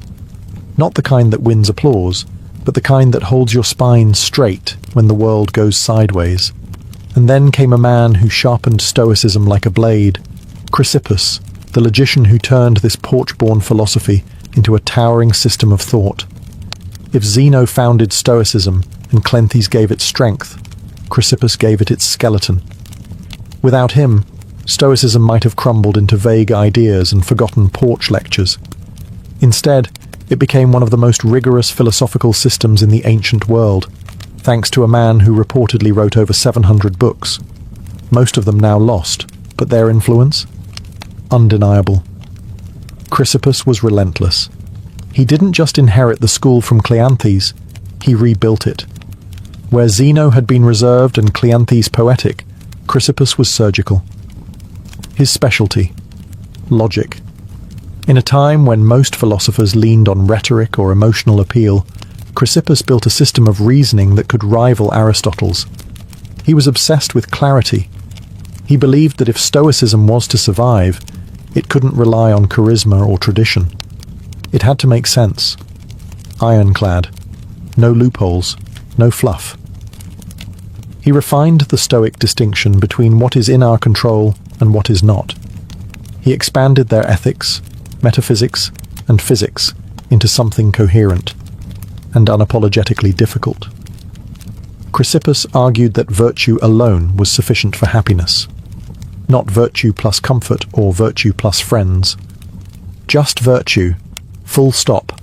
Not the kind that wins applause, but the kind that holds your spine straight when the world goes sideways. And then came a man who sharpened Stoicism like a blade, Chrysippus, the logician who turned this porch-born philosophy into a towering system of thought. If Zeno founded Stoicism and Cleanthes gave it strength, Chrysippus gave it its skeleton. Without him, Stoicism might have crumbled into vague ideas and forgotten porch lectures. Instead, it became one of the most rigorous philosophical systems in the ancient world, thanks to a man who reportedly wrote over 700 books. Most of them now lost, but their influence? Undeniable. Chrysippus was relentless. He didn't just inherit the school from Cleanthes, he rebuilt it. Where Zeno had been reserved and Cleanthes poetic, Chrysippus was surgical. His specialty: logic. In a time when most philosophers leaned on rhetoric or emotional appeal, Chrysippus built a system of reasoning that could rival Aristotle's. He was obsessed with clarity. He believed that if Stoicism was to survive, it couldn't rely on charisma or tradition. It had to make sense. Ironclad. No loopholes. No fluff. He refined the Stoic distinction between what is in our control and what is not. He expanded their ethics, metaphysics, and physics into something coherent and unapologetically difficult. Chrysippus argued that virtue alone was sufficient for happiness, not virtue plus comfort or virtue plus friends. Just virtue, full stop.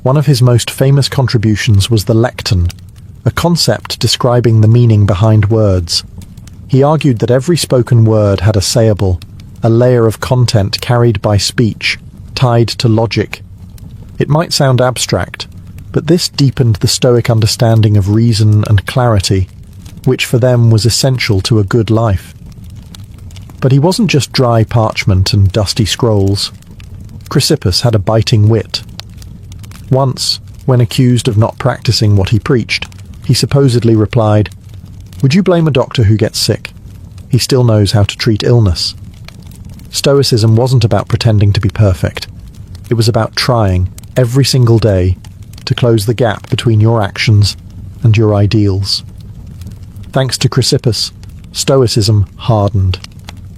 One of his most famous contributions was the lecton, a concept describing the meaning behind words. He argued that every spoken word had a sayable, a layer of content carried by speech, tied to logic. It might sound abstract, but this deepened the Stoic understanding of reason and clarity, which for them was essential to a good life. But he wasn't just dry parchment and dusty scrolls. Chrysippus had a biting wit. Once, when accused of not practicing what he preached, he supposedly replied, "Would you blame a doctor who gets sick? He still knows how to treat illness." Stoicism wasn't about pretending to be perfect. It was about trying, every single day, to close the gap between your actions and your ideals. Thanks to Chrysippus, Stoicism hardened.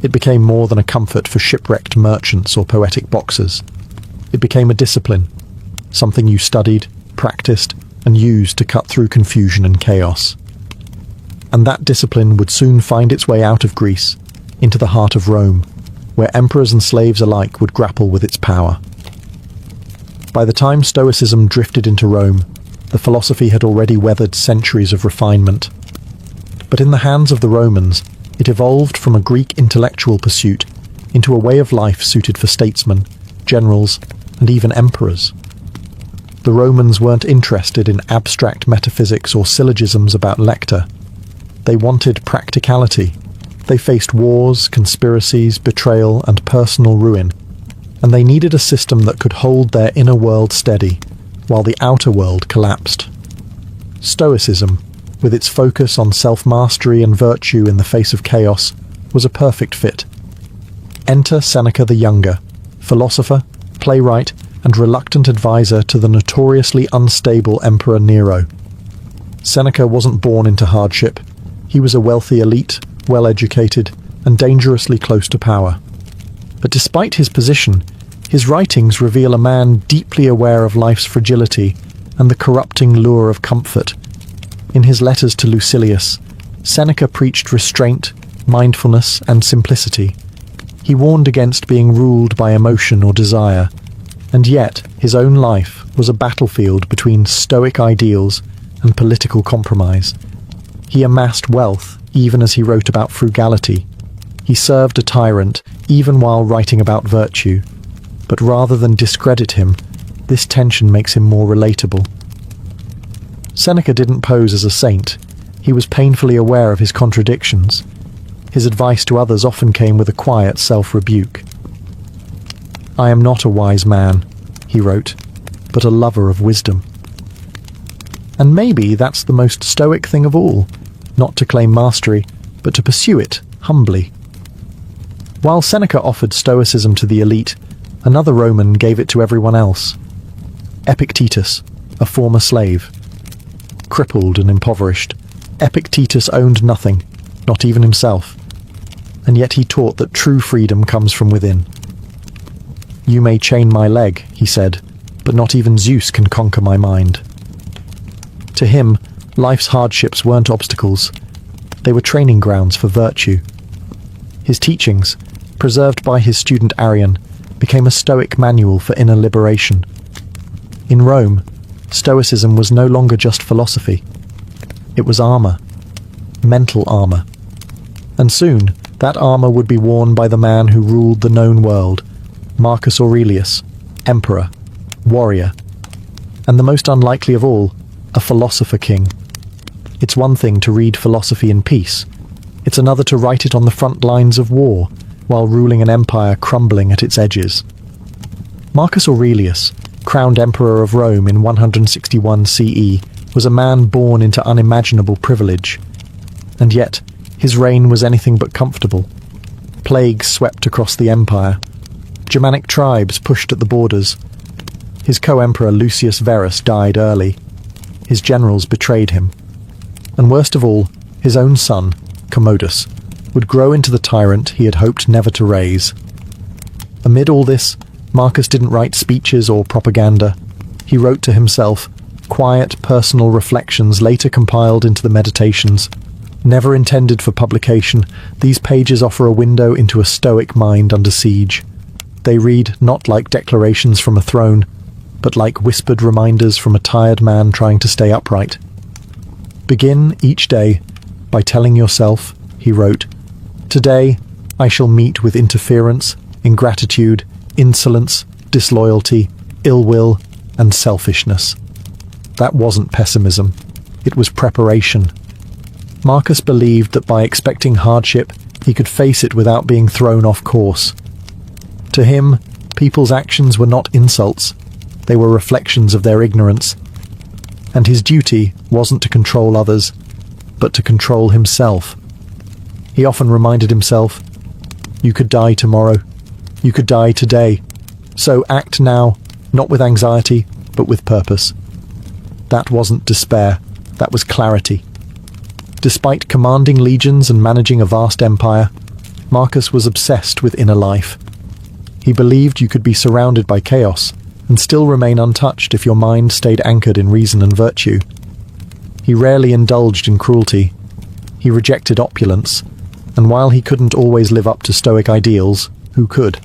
It became more than a comfort for shipwrecked merchants or poetic boxers. It became a discipline, something you studied, practiced, and used to cut through confusion and chaos. And that discipline would soon find its way out of Greece, into the heart of Rome, where emperors and slaves alike would grapple with its power. By the time Stoicism drifted into Rome, the philosophy had already weathered centuries of refinement. But in the hands of the Romans, it evolved from a Greek intellectual pursuit into a way of life suited for statesmen, generals, and even emperors. The Romans weren't interested in abstract metaphysics or syllogisms about lector. They wanted practicality. They faced wars, conspiracies, betrayal, and personal ruin, and they needed a system that could hold their inner world steady while the outer world collapsed. Stoicism, with its focus on self-mastery and virtue in the face of chaos, was a perfect fit. Enter Seneca the Younger, philosopher, playwright, and reluctant advisor to the notoriously unstable Emperor Nero. Seneca wasn't born into hardship. He was a wealthy elite, well-educated, and dangerously close to power. But despite his position, his writings reveal a man deeply aware of life's fragility and the corrupting lure of comfort. In his letters to Lucilius, Seneca preached restraint, mindfulness, and simplicity. He warned against being ruled by emotion or desire, and yet his own life was a battlefield between Stoic ideals and political compromise. He amassed wealth even as he wrote about frugality. He served a tyrant even while writing about virtue. But rather than discredit him, this tension makes him more relatable. Seneca didn't pose as a saint. He was painfully aware of his contradictions. His advice to others often came with a quiet self-rebuke. "I am not a wise man," he wrote, "but a lover of wisdom." And maybe that's the most Stoic thing of all, not to claim mastery, but to pursue it humbly. While Seneca offered Stoicism to the elite, another Roman gave it to everyone else. Epictetus, a former slave. Crippled and impoverished, Epictetus owned nothing, not even himself, and yet he taught that true freedom comes from within. "You may chain my leg," he said, "but not even Zeus can conquer my mind." To him, life's hardships weren't obstacles. They were training grounds for virtue. His teachings, preserved by his student Arrian, became a Stoic manual for inner liberation. In Rome, Stoicism was no longer just philosophy. It was armor. Mental armor. And soon, that armor would be worn by the man who ruled the known world, Marcus Aurelius, emperor, warrior, and the most unlikely of all, a philosopher king. It's one thing to read philosophy in peace. It's another to write it on the front lines of war, while ruling an empire crumbling at its edges. Marcus Aurelius, crowned emperor of Rome in 161 CE, was a man born into unimaginable privilege. And yet, His reign was anything but comfortable. Plagues swept across the empire. Germanic tribes pushed at the borders. His co-emperor Lucius Verus died early. His generals betrayed him. And worst of all, his own son, Commodus, would grow into the tyrant he had hoped never to raise. Amid all this, Marcus didn't write speeches or propaganda. He wrote to himself, quiet, personal reflections later compiled into the Meditations. Never intended for publication, these pages offer a window into a Stoic mind under siege. They read not like declarations from a throne, but like whispered reminders from a tired man trying to stay upright. Begin each day by telling yourself, he wrote, "Today I shall meet with interference, ingratitude, insolence, disloyalty, ill will, and selfishness." That wasn't pessimism. It was preparation. Marcus believed that by expecting hardship, he could face it without being thrown off course. To him, people's actions were not insults. They were reflections of their ignorance. And his duty wasn't to control others, but to control himself. He often reminded himself, "You could die tomorrow. You could die today. So act now, not with anxiety, but with purpose." That wasn't despair. That was clarity. Despite commanding legions and managing a vast empire, Marcus was obsessed with inner life. He believed you could be surrounded by chaos and still remain untouched if your mind stayed anchored in reason and virtue. He rarely indulged in cruelty. He rejected opulence, and while he couldn't always live up to Stoic ideals, who could?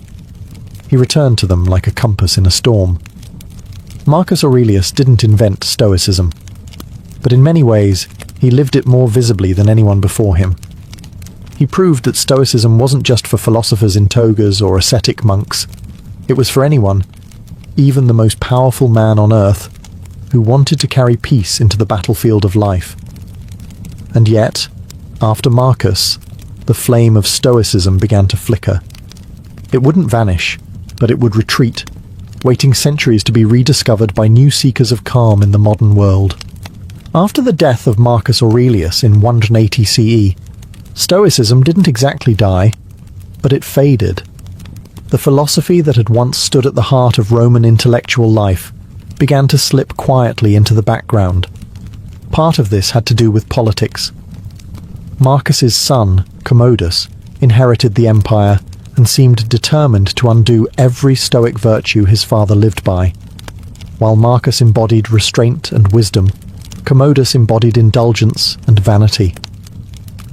He returned to them like a compass in a storm. Marcus Aurelius didn't invent Stoicism, but in many ways, he lived it more visibly than anyone before him. He proved that Stoicism wasn't just for philosophers in togas or ascetic monks. It was for anyone, even the most powerful man on earth, who wanted to carry peace into the battlefield of life. And yet, after Marcus, the flame of Stoicism began to flicker. It wouldn't vanish, but it would retreat, waiting centuries to be rediscovered by new seekers of calm in the modern world. After the death of Marcus Aurelius in 180 CE, Stoicism didn't exactly die, but it faded. The philosophy that had once stood at the heart of Roman intellectual life began to slip quietly into the background. Part of this had to do with politics. Marcus's son, Commodus, inherited the empire and seemed determined to undo every Stoic virtue his father lived by. While Marcus embodied restraint and wisdom, Commodus embodied indulgence and vanity.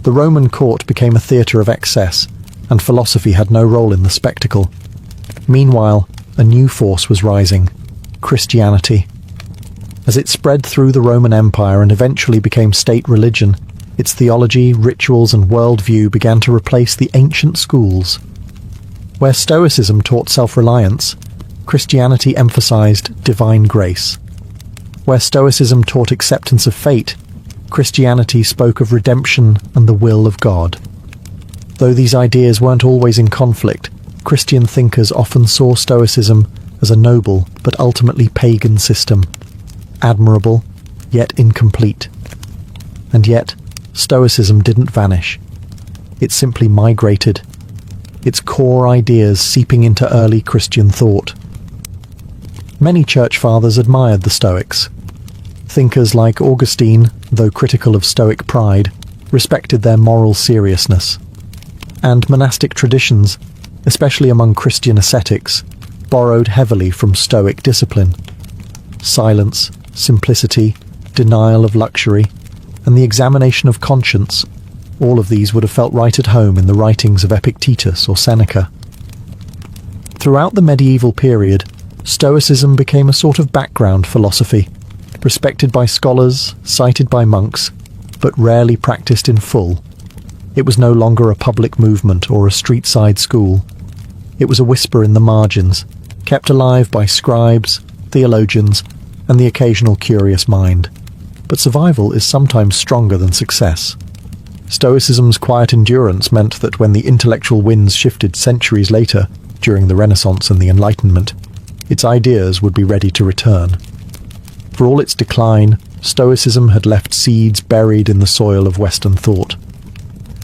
The Roman court became a theatre of excess, and philosophy had no role in the spectacle. Meanwhile, a new force was rising: Christianity. As it spread through the Roman Empire and eventually became state religion, its theology, rituals, and worldview began to replace the ancient schools. Where Stoicism taught self-reliance, Christianity emphasized divine grace. Where Stoicism taught acceptance of fate, Christianity spoke of redemption and the will of God. Though these ideas weren't always in conflict, Christian thinkers often saw Stoicism as a noble but ultimately pagan system, admirable, yet incomplete. And yet, Stoicism didn't vanish. It simply migrated, its core ideas seeping into early Christian thought. Many church fathers admired the Stoics. Thinkers like Augustine, though critical of Stoic pride, respected their moral seriousness. And monastic traditions, especially among Christian ascetics, borrowed heavily from Stoic discipline. Silence, simplicity, denial of luxury, and the examination of conscience, all of these would have felt right at home in the writings of Epictetus or Seneca. Throughout the medieval period, Stoicism became a sort of background philosophy, respected by scholars, cited by monks, but rarely practiced in full. It was no longer a public movement or a street-side school. It was a whisper in the margins, kept alive by scribes, theologians, and the occasional curious mind. But survival is sometimes stronger than success. Stoicism's quiet endurance meant that when the intellectual winds shifted centuries later, during the Renaissance and the Enlightenment, its ideas would be ready to return. For all its decline, Stoicism had left seeds buried in the soil of Western thought.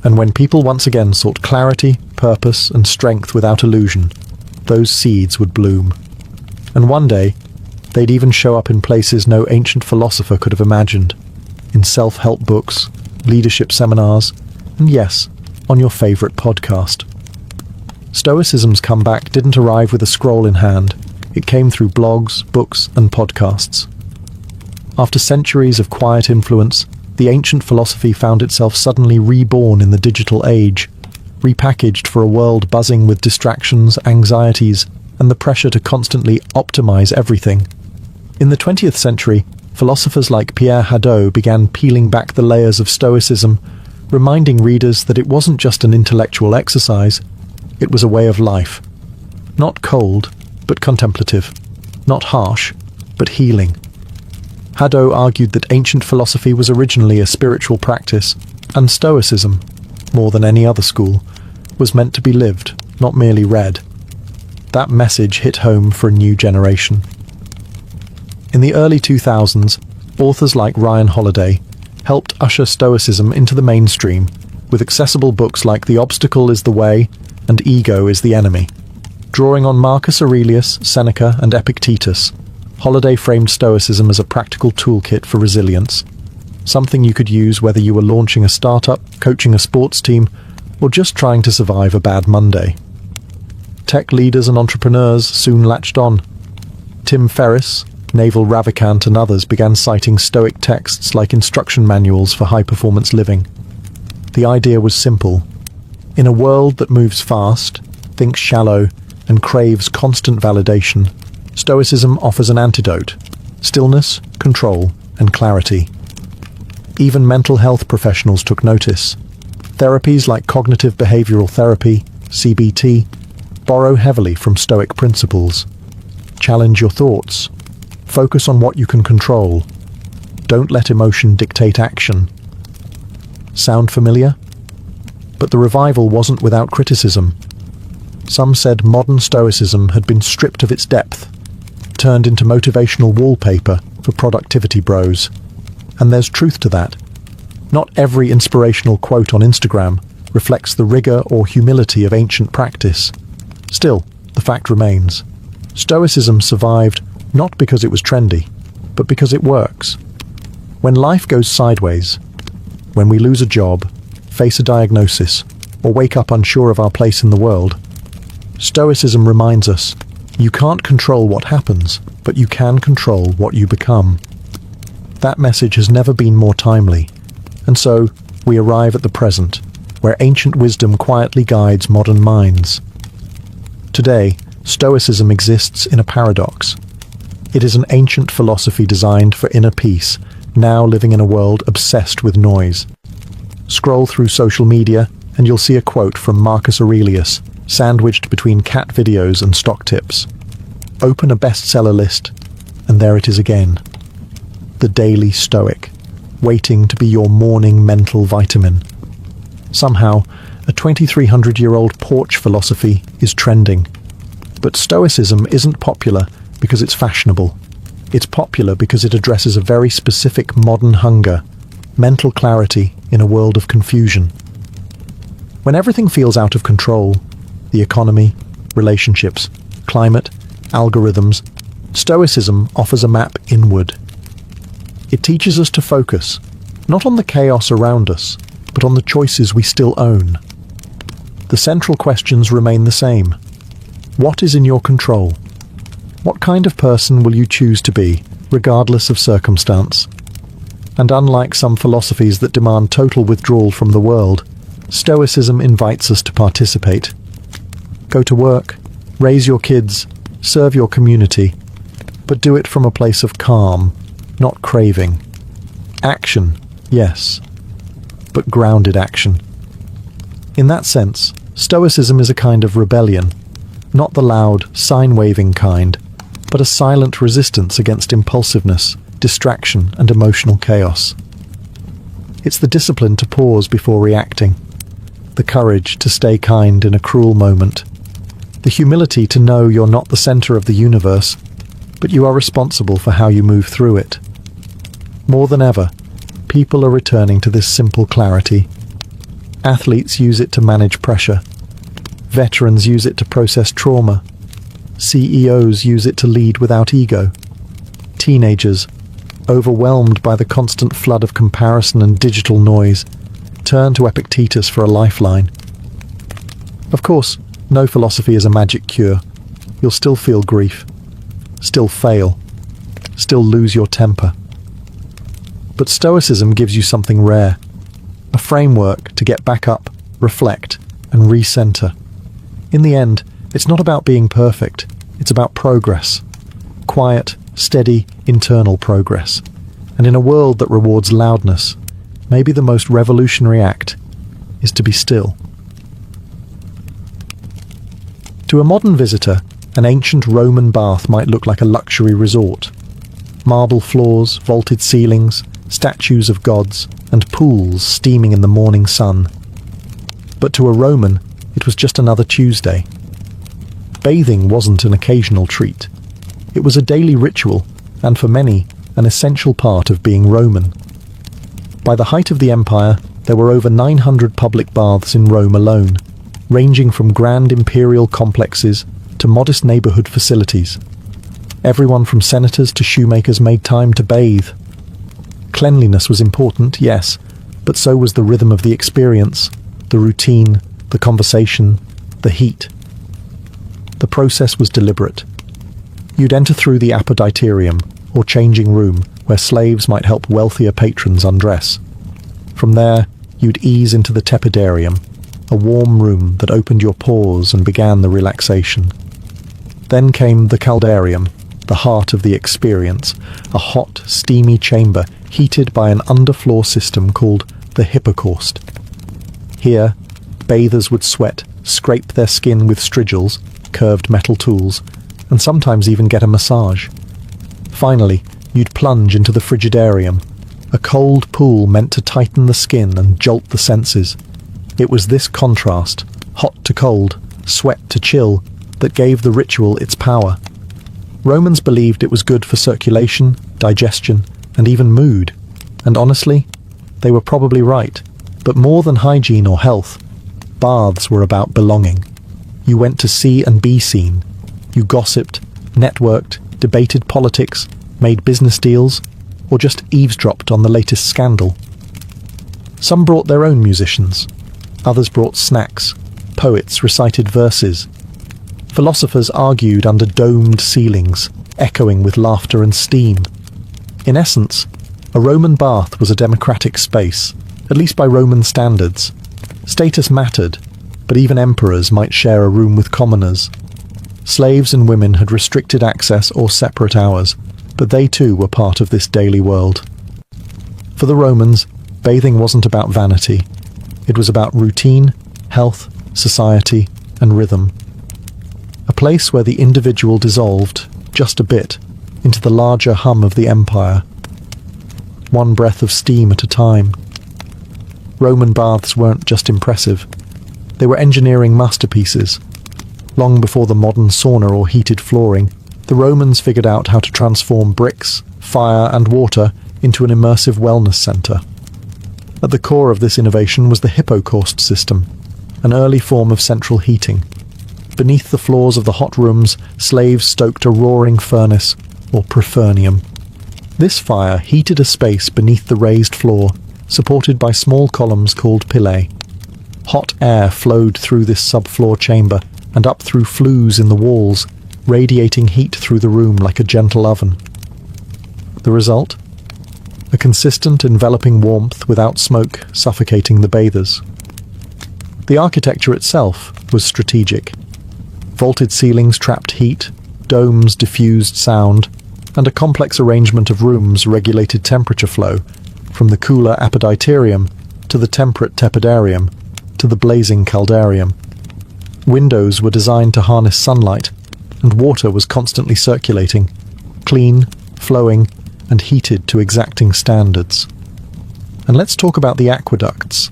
And when people once again sought clarity, purpose, and strength without illusion, those seeds would bloom. And one day, they'd even show up in places no ancient philosopher could have imagined. In self-help books, leadership seminars, and yes, on your favorite podcast. Stoicism's comeback didn't arrive with a scroll in hand. It came through blogs, books, and podcasts. After centuries of quiet influence, the ancient philosophy found itself suddenly reborn in the digital age, repackaged for a world buzzing with distractions, anxieties, and the pressure to constantly optimize everything. In the 20th century, philosophers like Pierre Hadot began peeling back the layers of Stoicism, reminding readers that it wasn't just an intellectual exercise, it was a way of life. Not cold, but contemplative. Not harsh, but healing. Hadot argued that ancient philosophy was originally a spiritual practice, and Stoicism, more than any other school, was meant to be lived, not merely read. That message hit home for a new generation. In the early 2000s, authors like Ryan Holiday helped usher Stoicism into the mainstream with accessible books like The Obstacle is the Way and Ego is the Enemy. Drawing on Marcus Aurelius, Seneca, and Epictetus, Holiday framed Stoicism as a practical toolkit for resilience, something you could use whether you were launching a startup, coaching a sports team, or just trying to survive a bad Monday. Tech leaders and entrepreneurs soon latched on. Tim Ferriss, Naval Ravikant, and others began citing Stoic texts like instruction manuals for high-performance living. The idea was simple. In a world that moves fast, thinks shallow, and craves constant validation, Stoicism offers an antidote: stillness, control, and clarity. Even mental health professionals took notice. Therapies like cognitive behavioral therapy, CBT, borrow heavily from Stoic principles. Challenge your thoughts. Focus on what you can control. Don't let emotion dictate action. Sound familiar? But the revival wasn't without criticism. Some said modern Stoicism had been stripped of its depth, turned into motivational wallpaper for productivity bros. And there's truth to that. Not every inspirational quote on Instagram reflects the rigor or humility of ancient practice. Still, the fact remains. Stoicism survived not because it was trendy, but because it works. When life goes sideways, when we lose a job, face a diagnosis, or wake up unsure of our place in the world, Stoicism reminds us, you can't control what happens, but you can control what you become. That message has never been more timely, and so we arrive at the present, where ancient wisdom quietly guides modern minds. Today, Stoicism exists in a paradox. It is an ancient philosophy designed for inner peace, now living in a world obsessed with noise. Scroll through social media, and you'll see a quote from Marcus Aurelius, sandwiched between cat videos and stock tips. Open a bestseller list, and there it is again. The Daily Stoic, waiting to be your morning mental vitamin. Somehow, a 2,300-year-old porch philosophy is trending. But Stoicism isn't popular because it's fashionable. It's popular because it addresses a very specific modern hunger, mental clarity in a world of confusion. When everything feels out of control, the economy, relationships, climate, algorithms, Stoicism offers a map inward. It teaches us to focus, not on the chaos around us, but on the choices we still own. The central questions remain the same. What is in your control? What kind of person will you choose to be, regardless of circumstance? And unlike some philosophies that demand total withdrawal from the world, Stoicism invites us to participate. Go to work, raise your kids, serve your community, but do it from a place of calm, not craving. Action, yes, but grounded action. In that sense, Stoicism is a kind of rebellion, not the loud, sign-waving kind, but a silent resistance against impulsiveness, distraction, and emotional chaos. It's the discipline to pause before reacting, the courage to stay kind in a cruel moment, the humility to know you're not the center of the universe, but you are responsible for how you move through it. More than ever, people are returning to this simple clarity. Athletes use it to manage pressure. Veterans use it to process trauma. CEOs use it to lead without ego. Teenagers, overwhelmed by the constant flood of comparison and digital noise, turn to Epictetus for a lifeline. Of course, no philosophy is a magic cure. You'll still feel grief, still fail, still lose your temper. But Stoicism gives you something rare, a framework to get back up, reflect, and recenter. In the end, it's not about being perfect, it's about progress. Quiet, steady, internal progress. And in a world that rewards loudness, maybe the most revolutionary act is to be still. To a modern visitor, an ancient Roman bath might look like a luxury resort. Marble floors, vaulted ceilings, statues of gods, and pools steaming in the morning sun. But to a Roman, it was just another Tuesday. Bathing wasn't an occasional treat. It was a daily ritual, and for many, an essential part of being Roman. By the height of the empire, there were over 900 public baths in Rome alone, ranging from grand imperial complexes to modest neighborhood facilities. Everyone from senators to shoemakers made time to bathe. Cleanliness was important, yes, but so was the rhythm of the experience, the routine, the conversation, the heat. The process was deliberate. You'd enter through the apoditerium, or changing room, where slaves might help wealthier patrons undress. From there, you'd ease into the tepidarium, a warm room that opened your pores and began the relaxation. Then came the caldarium, the heart of the experience, a hot, steamy chamber heated by an underfloor system called the hippocaust. Here, bathers would sweat, scrape their skin with strigils, curved metal tools, and sometimes even get a massage. Finally, you'd plunge into the frigidarium, a cold pool meant to tighten the skin and jolt the senses. It was this contrast, hot to cold, sweat to chill, that gave the ritual its power. Romans believed it was good for circulation, digestion, and even mood. And honestly, they were probably right. But more than hygiene or health, baths were about belonging. You went to see and be seen. You gossiped, networked, debated politics, made business deals, or just eavesdropped on the latest scandal. Some brought their own musicians. Others brought snacks. Poets recited verses. Philosophers argued under domed ceilings, echoing with laughter and steam. In essence, a Roman bath was a democratic space, at least by Roman standards. Status mattered, but even emperors might share a room with commoners. Slaves and women had restricted access or separate hours, but they too were part of this daily world. For the Romans, bathing wasn't about vanity. It was about routine, health, society, and rhythm. A place where the individual dissolved, just a bit, into the larger hum of the empire. One breath of steam at a time. Roman baths weren't just impressive. They were engineering masterpieces. Long before the modern sauna or heated flooring, the Romans figured out how to transform bricks, fire, and water into an immersive wellness center. At the core of this innovation was the hippocaust system, an early form of central heating. Beneath the floors of the hot rooms, slaves stoked a roaring furnace, or prefernium. This fire heated a space beneath the raised floor, supported by small columns called pillae. Hot air flowed through this subfloor chamber and up through flues in the walls, radiating heat through the room like a gentle oven. The result? A consistent, enveloping warmth without smoke suffocating the bathers. The architecture itself was strategic. Vaulted ceilings trapped heat, domes diffused sound, and a complex arrangement of rooms regulated temperature flow, from the cooler apoditerium to the temperate tepidarium to the blazing caldarium. Windows were designed to harness sunlight, and water was constantly circulating, clean, flowing, and heated to exacting standards. And let's talk about the aqueducts,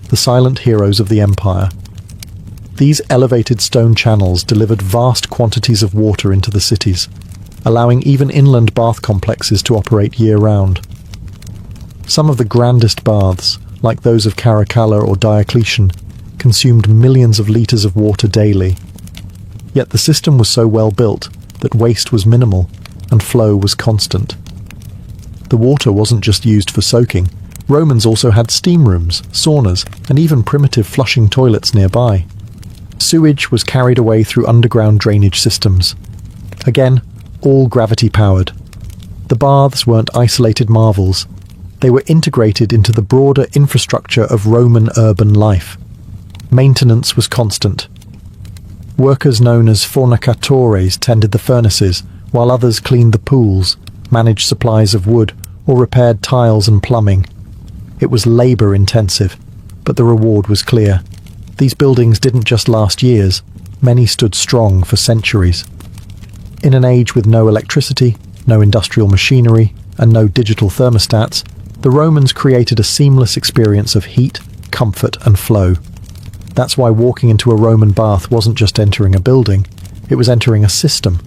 the silent heroes of the empire. These elevated stone channels delivered vast quantities of water into the cities, allowing even inland bath complexes to operate year-round. Some of the grandest baths, like those of Caracalla or Diocletian, consumed millions of litres of water daily. Yet the system was so well built that waste was minimal and flow was constant. The water wasn't just used for soaking. Romans also had steam rooms, saunas, and even primitive flushing toilets nearby. Sewage was carried away through underground drainage systems. Again, all gravity-powered. The baths weren't isolated marvels. They were integrated into the broader infrastructure of Roman urban life. Maintenance was constant. Workers known as fornicatores tended the furnaces, while others cleaned the pools, managed supplies of wood, or repaired tiles and plumbing. It was labour-intensive, but the reward was clear. These buildings didn't just last years, many stood strong for centuries. In an age with no electricity, no industrial machinery, and no digital thermostats, the Romans created a seamless experience of heat, comfort, and flow. That's why walking into a Roman bath wasn't just entering a building, it was entering a system,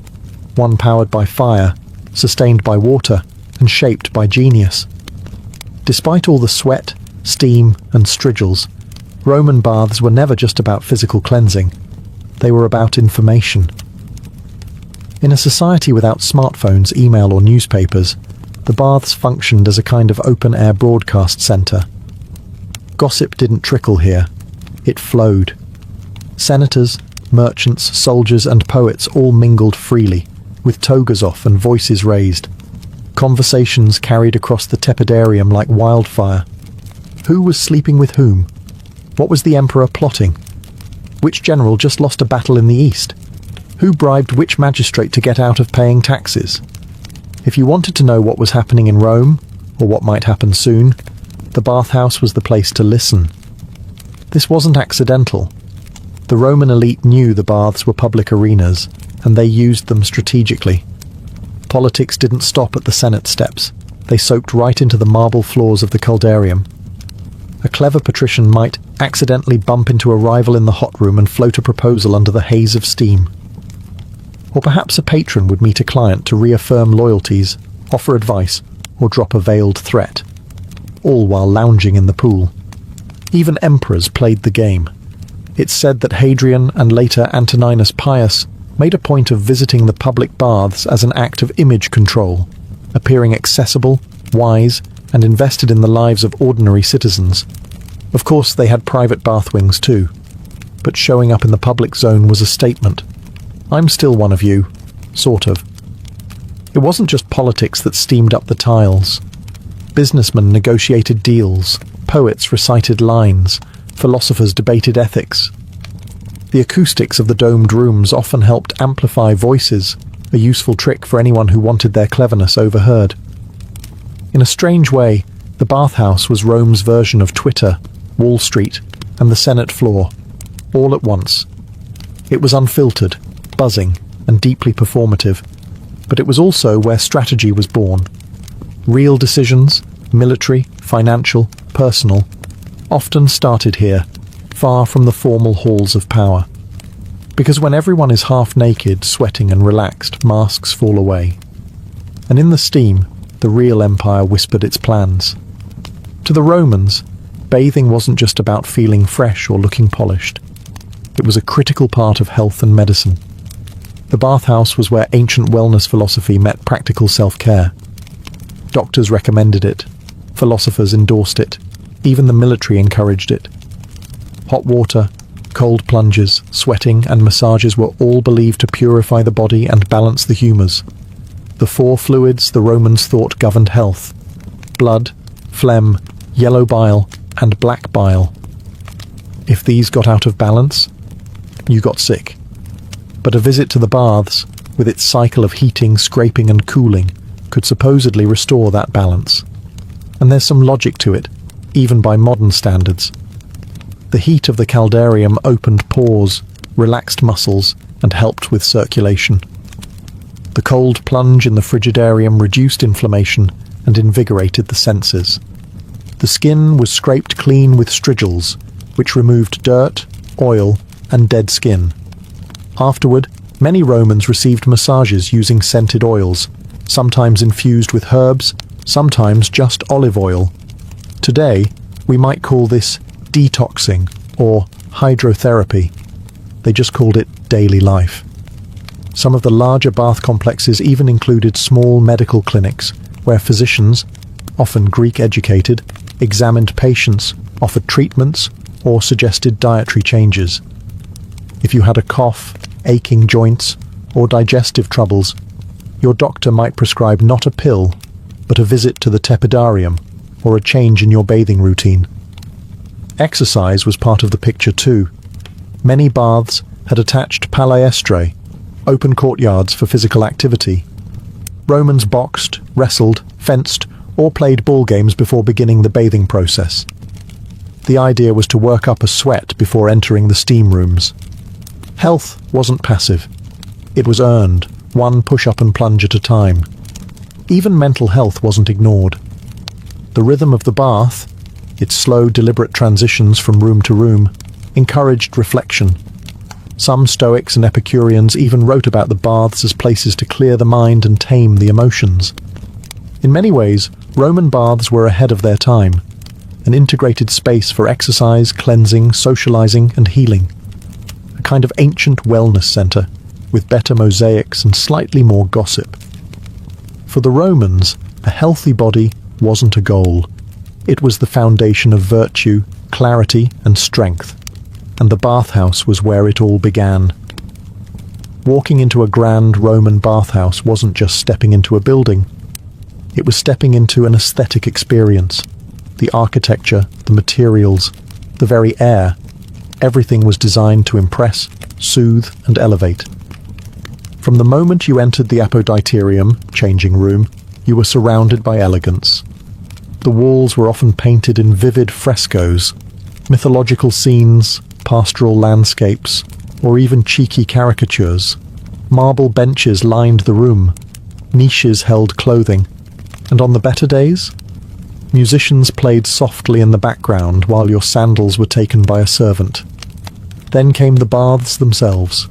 one powered by fire, sustained by water, and shaped by genius. Despite all the sweat, steam, and strigils, Roman baths were never just about physical cleansing. They were about information. In a society without smartphones, email, or newspapers, the baths functioned as a kind of open-air broadcast centre. Gossip didn't trickle here. It flowed. Senators, merchants, soldiers, and poets all mingled freely, with togas off and voices raised. Conversations carried across the tepidarium like wildfire. Who was sleeping with whom? What was the emperor plotting? Which general just lost a battle in the east? Who bribed which magistrate to get out of paying taxes? If you wanted to know what was happening in Rome, or what might happen soon, the bathhouse was the place to listen. This wasn't accidental. The Roman elite knew the baths were public arenas, and they used them strategically. Politics didn't stop at the Senate steps. They soaked right into the marble floors of the caldarium. A clever patrician might accidentally bump into a rival in the hot room and float a proposal under the haze of steam. Or perhaps a patron would meet a client to reaffirm loyalties, offer advice, or drop a veiled threat, all while lounging in the pool. Even emperors played the game. It's said that Hadrian and later Antoninus Pius made a point of visiting the public baths as an act of image control, appearing accessible, wise, and invested in the lives of ordinary citizens. Of course, they had private bath wings too, but showing up in the public zone was a statement. I'm still one of you, sort of. It wasn't just politics that steamed up the tiles. Businessmen negotiated deals, poets recited lines, philosophers debated ethics. The acoustics of the domed rooms often helped amplify voices, a useful trick for anyone who wanted their cleverness overheard. In a strange way, the bathhouse was Rome's version of Twitter, Wall Street, and the Senate floor, all at once. It was unfiltered, buzzing, and deeply performative, but it was also where strategy was born. Real decisions, military, financial, personal, often started here, far from the formal halls of power. Because when everyone is half naked, sweating and relaxed, masks fall away. And in the steam, the real empire whispered its plans. To the Romans, bathing wasn't just about feeling fresh or looking polished. It was a critical part of health and medicine. The bathhouse was where ancient wellness philosophy met practical self-care. Doctors recommended it. Philosophers endorsed it. Even the military encouraged it. Hot water, cold plunges, sweating, and massages were all believed to purify the body and balance the humours. The four fluids the Romans thought governed health: blood, phlegm, yellow bile, and black bile. If these got out of balance, you got sick. But a visit to the baths, with its cycle of heating, scraping, and cooling, could supposedly restore that balance. And there's some logic to it, even by modern standards. The heat of the caldarium opened pores, relaxed muscles, and helped with circulation. The cold plunge in the frigidarium reduced inflammation and invigorated the senses. The skin was scraped clean with strigils, which removed dirt, oil, and dead skin. Afterward, many Romans received massages using scented oils, sometimes infused with herbs, sometimes just olive oil. Today, We might call this detoxing or hydrotherapy. They just called it daily life. Some of the larger bath complexes even included small medical clinics where physicians, often Greek-educated, examined patients, offered treatments, or suggested dietary changes. If you had a cough, aching joints, or digestive troubles, your doctor might prescribe not a pill, but a visit to the tepidarium, or a change in your bathing routine. Exercise was part of the picture too. Many baths had attached palestra, open courtyards for physical activity. Romans boxed, wrestled, fenced, or played ball games before beginning the bathing process. The idea was to work up a sweat before entering the steam rooms. Health wasn't passive. It was earned, one push-up and plunge at a time. Even mental health wasn't ignored. The rhythm of the bath, its slow, deliberate transitions from room to room, encouraged reflection. Some Stoics and Epicureans even wrote about the baths as places to clear the mind and tame the emotions. In many ways, Roman baths were ahead of their time, an integrated space for exercise, cleansing, socializing, and healing. A kind of ancient wellness center, with better mosaics and slightly more gossip. For the Romans, a healthy body wasn't a goal. It was the foundation of virtue, clarity, and strength. And the bathhouse was where it all began. Walking into a grand Roman bathhouse wasn't just stepping into a building. It was stepping into an aesthetic experience. The architecture, the materials, the very air, everything was designed to impress, soothe, and elevate. From the moment you entered the apoditerium, changing room, you were surrounded by elegance. The walls were often painted in vivid frescoes, mythological scenes, pastoral landscapes, or even cheeky caricatures. Marble benches lined the room, niches held clothing, and on the better days, musicians played softly in the background while your sandals were taken by a servant. Then came the baths themselves.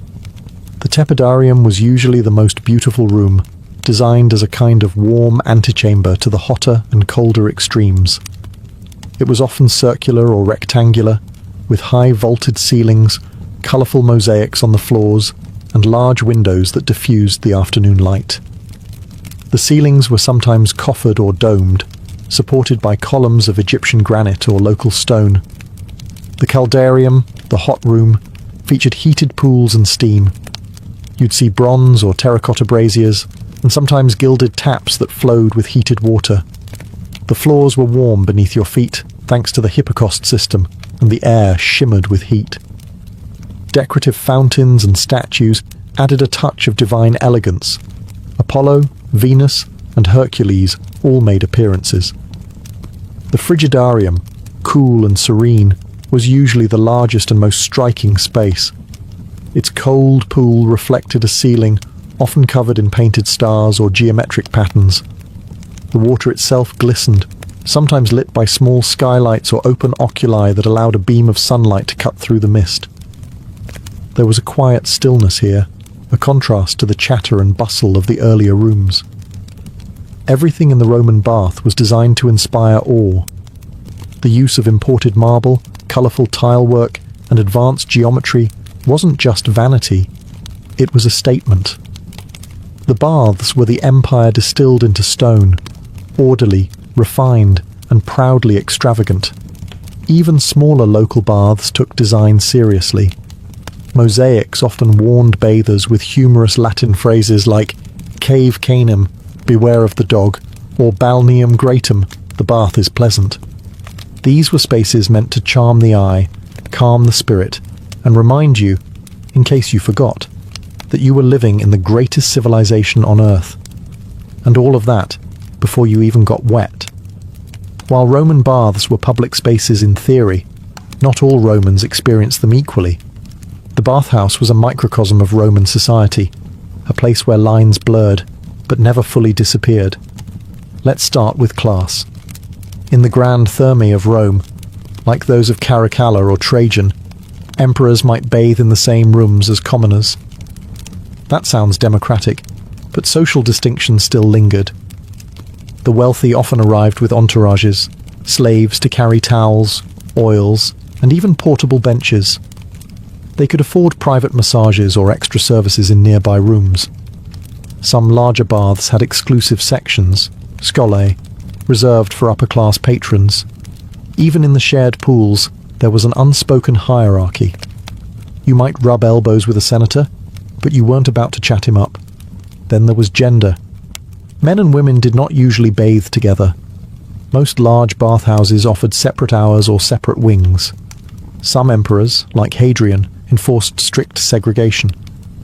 The tepidarium was usually the most beautiful room, designed as a kind of warm antechamber to the hotter and colder extremes. It was often circular or rectangular, with high vaulted ceilings, colourful mosaics on the floors, and large windows that diffused the afternoon light. The ceilings were sometimes coffered or domed, supported by columns of Egyptian granite or local stone. The caldarium, the hot room, featured heated pools and steam. You'd see bronze or terracotta braziers, and sometimes gilded taps that flowed with heated water. The floors were warm beneath your feet, thanks to the hypocaust system, and the air shimmered with heat. Decorative fountains and statues added a touch of divine elegance. Apollo, Venus, and Hercules all made appearances. The frigidarium, cool and serene, was usually the largest and most striking space. Its cold pool reflected a ceiling often covered in painted stars or geometric patterns. The water itself glistened, sometimes lit by small skylights or open oculi that allowed a beam of sunlight to cut through the mist. There was a quiet stillness here, a contrast to the chatter and bustle of the earlier rooms. Everything in the Roman bath was designed to inspire awe. The use of imported marble, colourful tilework, and advanced geometry wasn't just vanity, it was a statement. The baths were the empire distilled into stone, orderly, refined, and proudly extravagant. Even smaller local baths took design seriously. Mosaics often warned bathers with humorous Latin phrases like "cave canem, beware of the dog," or "balneum gratum, the bath is pleasant." These were spaces meant to charm the eye, calm the spirit, and remind you, in case you forgot, that you were living in the greatest civilization on Earth. And all of that before you even got wet. While Roman baths were public spaces in theory, not all Romans experienced them equally. The bathhouse was a microcosm of Roman society, a place where lines blurred, but never fully disappeared. Let's start with class. In the grand thermae of Rome, like those of Caracalla or Trajan, emperors might bathe in the same rooms as commoners. That sounds democratic, but social distinctions still lingered. The wealthy often arrived with entourages, slaves to carry towels, oils, and even portable benches. They could afford private massages or extra services in nearby rooms. Some larger baths had exclusive sections, scolae, reserved for upper-class patrons. Even in the shared pools, there was an unspoken hierarchy. You might rub elbows with a senator, but you weren't about to chat him up. Then there was gender. Men and women did not usually bathe together. Most large bathhouses offered separate hours or separate wings. Some emperors, like Hadrian, enforced strict segregation.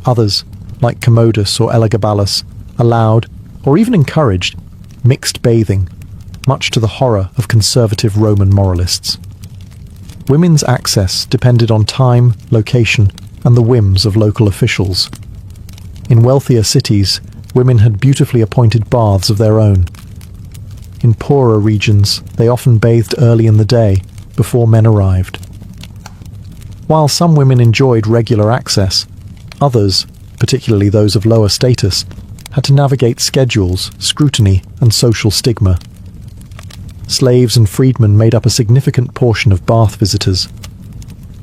Others, like Commodus or Elagabalus, allowed, or even encouraged, mixed bathing, much to the horror of conservative Roman moralists. Women's access depended on time, location, and the whims of local officials. In wealthier cities, women had beautifully appointed baths of their own. In poorer regions, they often bathed early in the day, before men arrived. While some women enjoyed regular access, others, particularly those of lower status, had to navigate schedules, scrutiny, and social stigma. Slaves and freedmen made up a significant portion of bath visitors.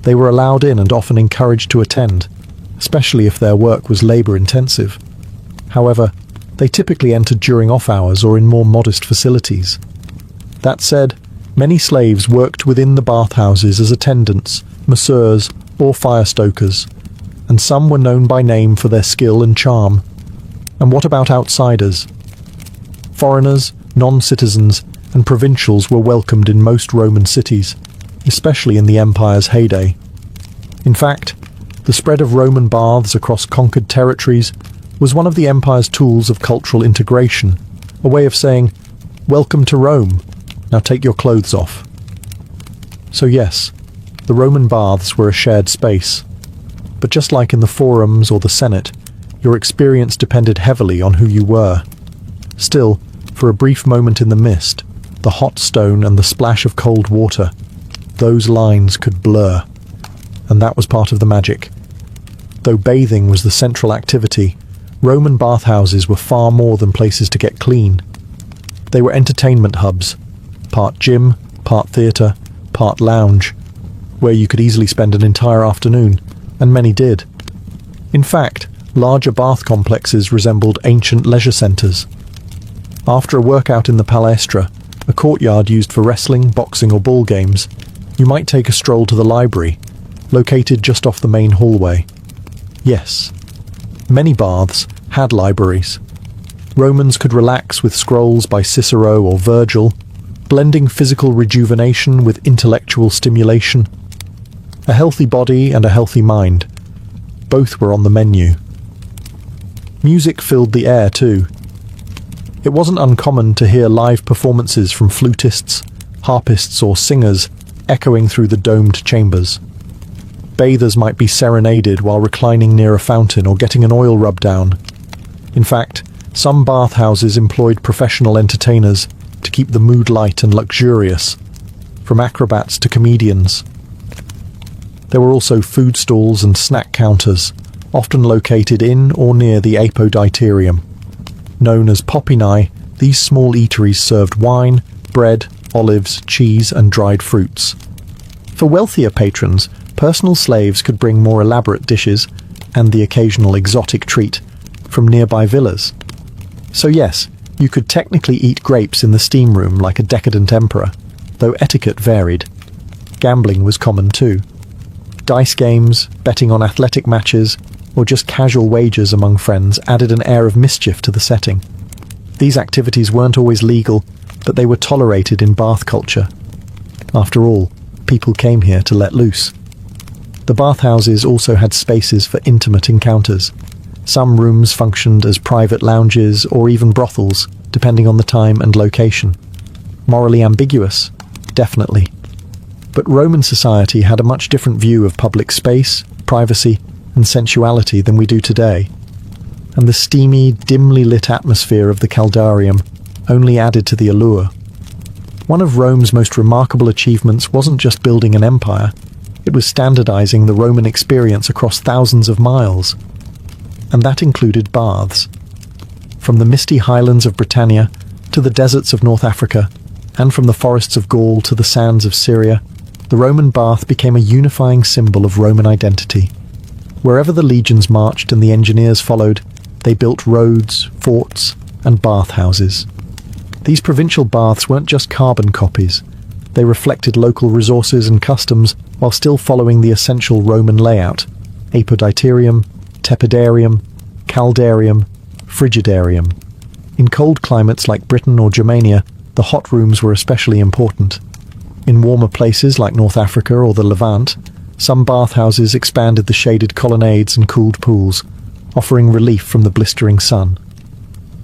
They were allowed in and often encouraged to attend, especially if their work was labor-intensive. However, they typically entered during off-hours or in more modest facilities. That said, many slaves worked within the bathhouses as attendants, masseurs, or fire-stokers, and some were known by name for their skill and charm. And what about outsiders? Foreigners, non-citizens, and provincials were welcomed in most Roman cities, especially in the empire's heyday. In fact, the spread of Roman baths across conquered territories was one of the empire's tools of cultural integration, a way of saying, "Welcome to Rome, now take your clothes off." So yes, the Roman baths were a shared space, but just like in the forums or the Senate, your experience depended heavily on who you were. Still, for a brief moment in the mist, the hot stone and the splash of cold water, those lines could blur, and that was part of the magic. Though bathing was the central activity, Roman bathhouses were far more than places to get clean. They were entertainment hubs, part gym, part theatre, part lounge, where you could easily spend an entire afternoon, and many did. In fact, larger bath complexes resembled ancient leisure centres. After a workout in the palestra, a courtyard used for wrestling, boxing or ball games, you might take a stroll to the library, located just off the main hallway. Yes, many baths had libraries. Romans could relax with scrolls by Cicero or Virgil, blending physical rejuvenation with intellectual stimulation. A healthy body and a healthy mind. Both were on the menu. Music filled the air too. It wasn't uncommon to hear live performances from flutists, harpists or singers echoing through the domed chambers. Bathers might be serenaded while reclining near a fountain or getting an oil rub down. In fact, some bathhouses employed professional entertainers to keep the mood light and luxurious, from acrobats to comedians. There were also food stalls and snack counters, often located in or near the apoditerium. Known as popinae, these small eateries served wine, bread, olives, cheese, and dried fruits. For wealthier patrons, personal slaves could bring more elaborate dishes, and the occasional exotic treat, from nearby villas. So yes, you could technically eat grapes in the steam room like a decadent emperor, though etiquette varied. Gambling was common too. Dice games, betting on athletic matches, or just casual wagers among friends added an air of mischief to the setting. These activities weren't always legal, but they were tolerated in bath culture. After all, people came here to let loose. The bathhouses also had spaces for intimate encounters. Some rooms functioned as private lounges or even brothels, depending on the time and location. Morally ambiguous? Definitely. But Roman society had a much different view of public space, privacy, and sensuality than we do today. And the steamy, dimly lit atmosphere of the Caldarium only added to the allure. One of Rome's most remarkable achievements wasn't just building an empire, it was standardizing the Roman experience across thousands of miles. And that included baths. From the misty highlands of Britannia to the deserts of North Africa, And from the forests of Gaul to the sands of Syria, the Roman bath became a unifying symbol of Roman identity. Wherever the legions marched and the engineers followed, they built roads, forts, and bathhouses. These provincial baths weren't just carbon copies. They reflected local resources and customs while still following the essential Roman layout: apoditerium, tepidarium, caldarium, frigidarium. In cold climates like Britain or Germania, the hot rooms were especially important. In warmer places like North Africa or the Levant, some bathhouses expanded the shaded colonnades and cooled pools, offering relief from the blistering sun.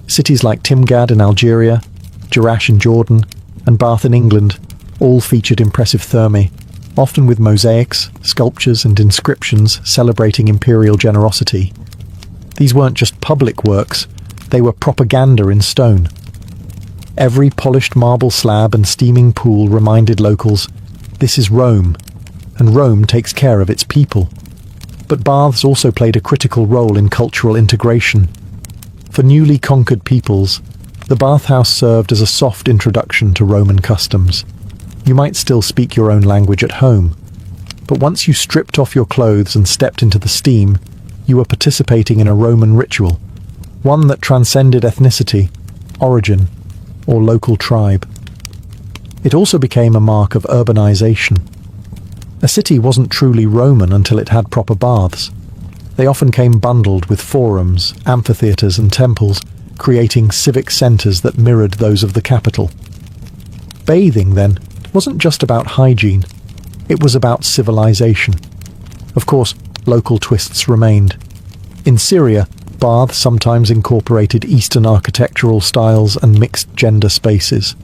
Cities like Timgad in Algeria, Jerash in Jordan, and Bath in England all featured impressive thermae, often with mosaics, sculptures, and inscriptions celebrating imperial generosity. These weren't just public works, they were propaganda in stone. Every polished marble slab and steaming pool reminded locals, this is Rome, and Rome takes care of its people. But baths also played a critical role in cultural integration. For newly conquered peoples, the bathhouse served as a soft introduction to Roman customs. You might still speak your own language at home, but once you stripped off your clothes and stepped into the steam, you were participating in a Roman ritual, one that transcended ethnicity, origin, or local tribe. It also became a mark of urbanization. A city wasn't truly Roman until it had proper baths. They often came bundled with forums, amphitheaters, and temples, creating civic centers that mirrored those of the capital. Bathing, then, wasn't just about hygiene. It was about civilization. Of course, local twists remained. In Syria, baths sometimes incorporated Eastern architectural styles and mixed-gender spaces.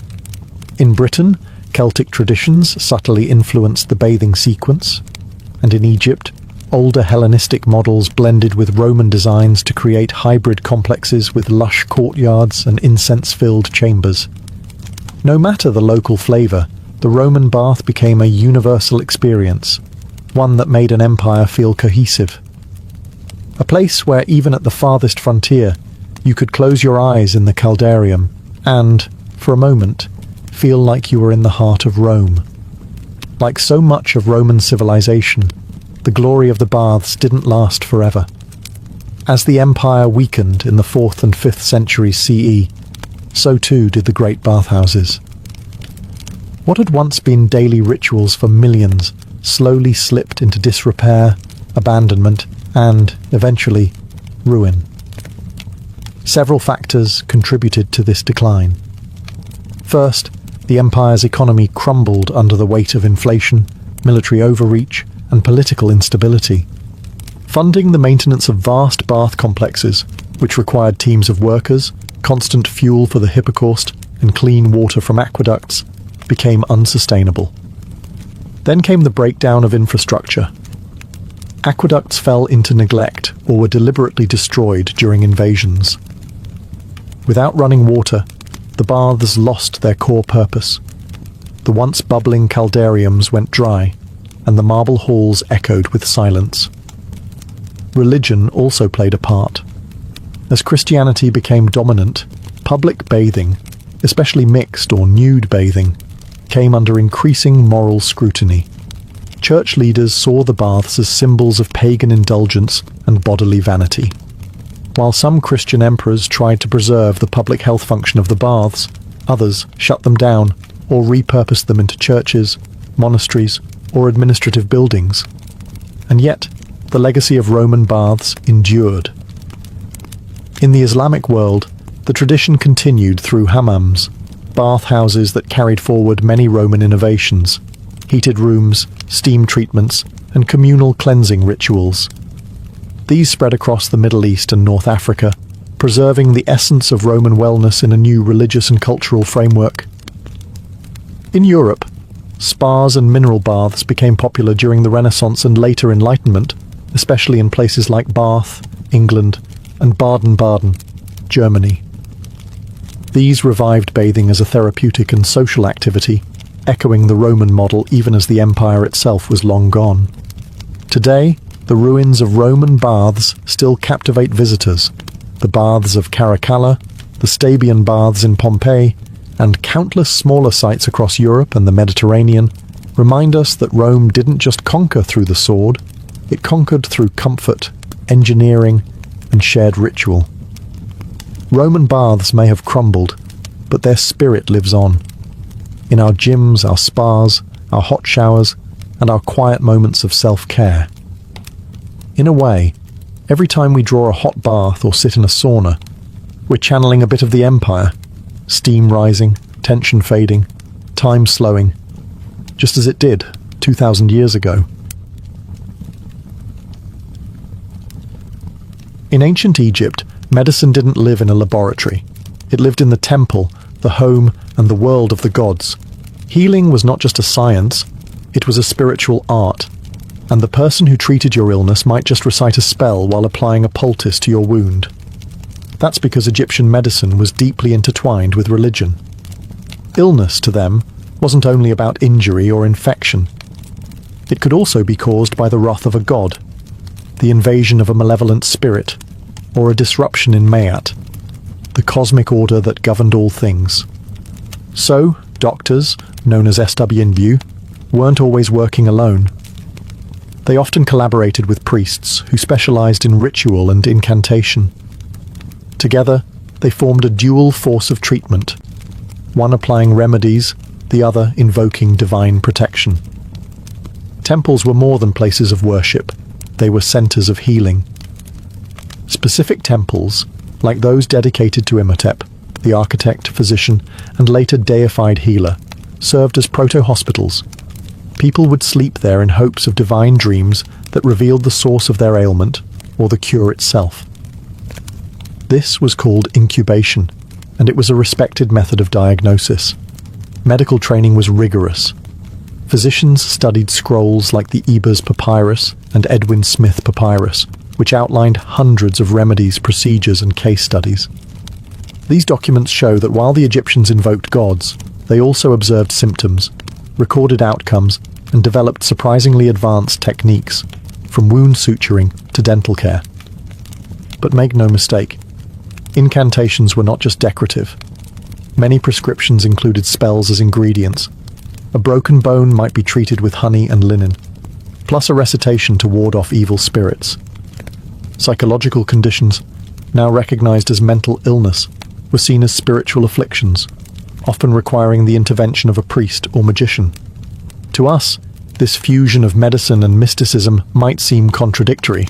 In Britain, Celtic traditions subtly influenced the bathing sequence, and in Egypt, older Hellenistic models blended with Roman designs to create hybrid complexes with lush courtyards and incense-filled chambers. No matter the local flavor, the Roman bath became a universal experience, one that made an empire feel cohesive. A place where even at the farthest frontier, you could close your eyes in the caldarium and, for a moment, feel like you were in the heart of Rome. Like so much of Roman civilization, the glory of the baths didn't last forever. As the empire weakened in the 4th and 5th centuries CE, so too did the great bathhouses. What had once been daily rituals for millions slowly slipped into disrepair, abandonment, and, eventually, ruin. Several factors contributed to this decline. First, the empire's economy crumbled under the weight of inflation, military overreach, and political instability. Funding the maintenance of vast bath complexes, which required teams of workers, constant fuel for the hypocaust, and clean water from aqueducts, became unsustainable. Then came the breakdown of infrastructure. Aqueducts fell into neglect or were deliberately destroyed during invasions. Without running water, the baths lost their core purpose. The once bubbling caldariums went dry, and the marble halls echoed with silence. Religion also played a part. As Christianity became dominant, public bathing, especially mixed or nude bathing, came under increasing moral scrutiny. Church leaders saw the baths as symbols of pagan indulgence and bodily vanity. While some Christian emperors tried to preserve the public health function of the baths, others shut them down or repurposed them into churches, monasteries, or administrative buildings. And yet, the legacy of Roman baths endured. In the Islamic world, the tradition continued through hammams, bathhouses that carried forward many Roman innovations: heated rooms, steam treatments, and communal cleansing rituals. These spread across the Middle East and North Africa, preserving the essence of Roman wellness in a new religious and cultural framework. In Europe, spas and mineral baths became popular during the Renaissance and later Enlightenment, especially in places like Bath, England, and Baden-Baden, Germany. These revived bathing as a therapeutic and social activity, echoing the Roman model even as the empire itself was long gone. Today, the ruins of Roman baths still captivate visitors. The baths of Caracalla, the Stabian baths in Pompeii, and countless smaller sites across Europe and the Mediterranean remind us that Rome didn't just conquer through the sword, it conquered through comfort, engineering, and shared ritual. Roman baths may have crumbled, but their spirit lives on. In our gyms, our spas, our hot showers, and our quiet moments of self-care. In a way, every time we draw a hot bath or sit in a sauna, we're channeling a bit of the empire, steam rising, tension fading, time slowing, just as it did 2,000 years ago. In ancient Egypt, medicine didn't live in a laboratory. It lived in the temple, the home, and the world of the gods. Healing was not just a science, it was a spiritual art, and the person who treated your illness might just recite a spell while applying a poultice to your wound. That's because Egyptian medicine was deeply intertwined with religion. Illness, to them, wasn't only about injury or infection. It could also be caused by the wrath of a god, the invasion of a malevolent spirit, or a disruption in Mayat, the cosmic order that governed all things. So, doctors, known as SWNU, weren't always working alone. They often collaborated with priests who specialized in ritual and incantation. Together, they formed a dual force of treatment, one applying remedies, the other invoking divine protection. Temples were more than places of worship, they were centers of healing. Specific temples, like those dedicated to Imhotep, the architect, physician, and later deified healer, served as proto-hospitals. People would sleep there in hopes of divine dreams that revealed the source of their ailment or the cure itself. This was called incubation, and it was a respected method of diagnosis. Medical training was rigorous. Physicians studied scrolls like the Ebers Papyrus and Edwin Smith Papyrus, which outlined hundreds of remedies, procedures, and case studies. These documents show that while the Egyptians invoked gods, they also observed symptoms, recorded outcomes, and developed surprisingly advanced techniques, from wound suturing to dental care. But make no mistake, incantations were not just decorative. Many prescriptions included spells as ingredients. A broken bone might be treated with honey and linen, plus a recitation to ward off evil spirits. Psychological conditions, now recognized as mental illness, were seen as spiritual afflictions, often requiring the intervention of a priest or magician. To us, this fusion of medicine and mysticism might seem contradictory,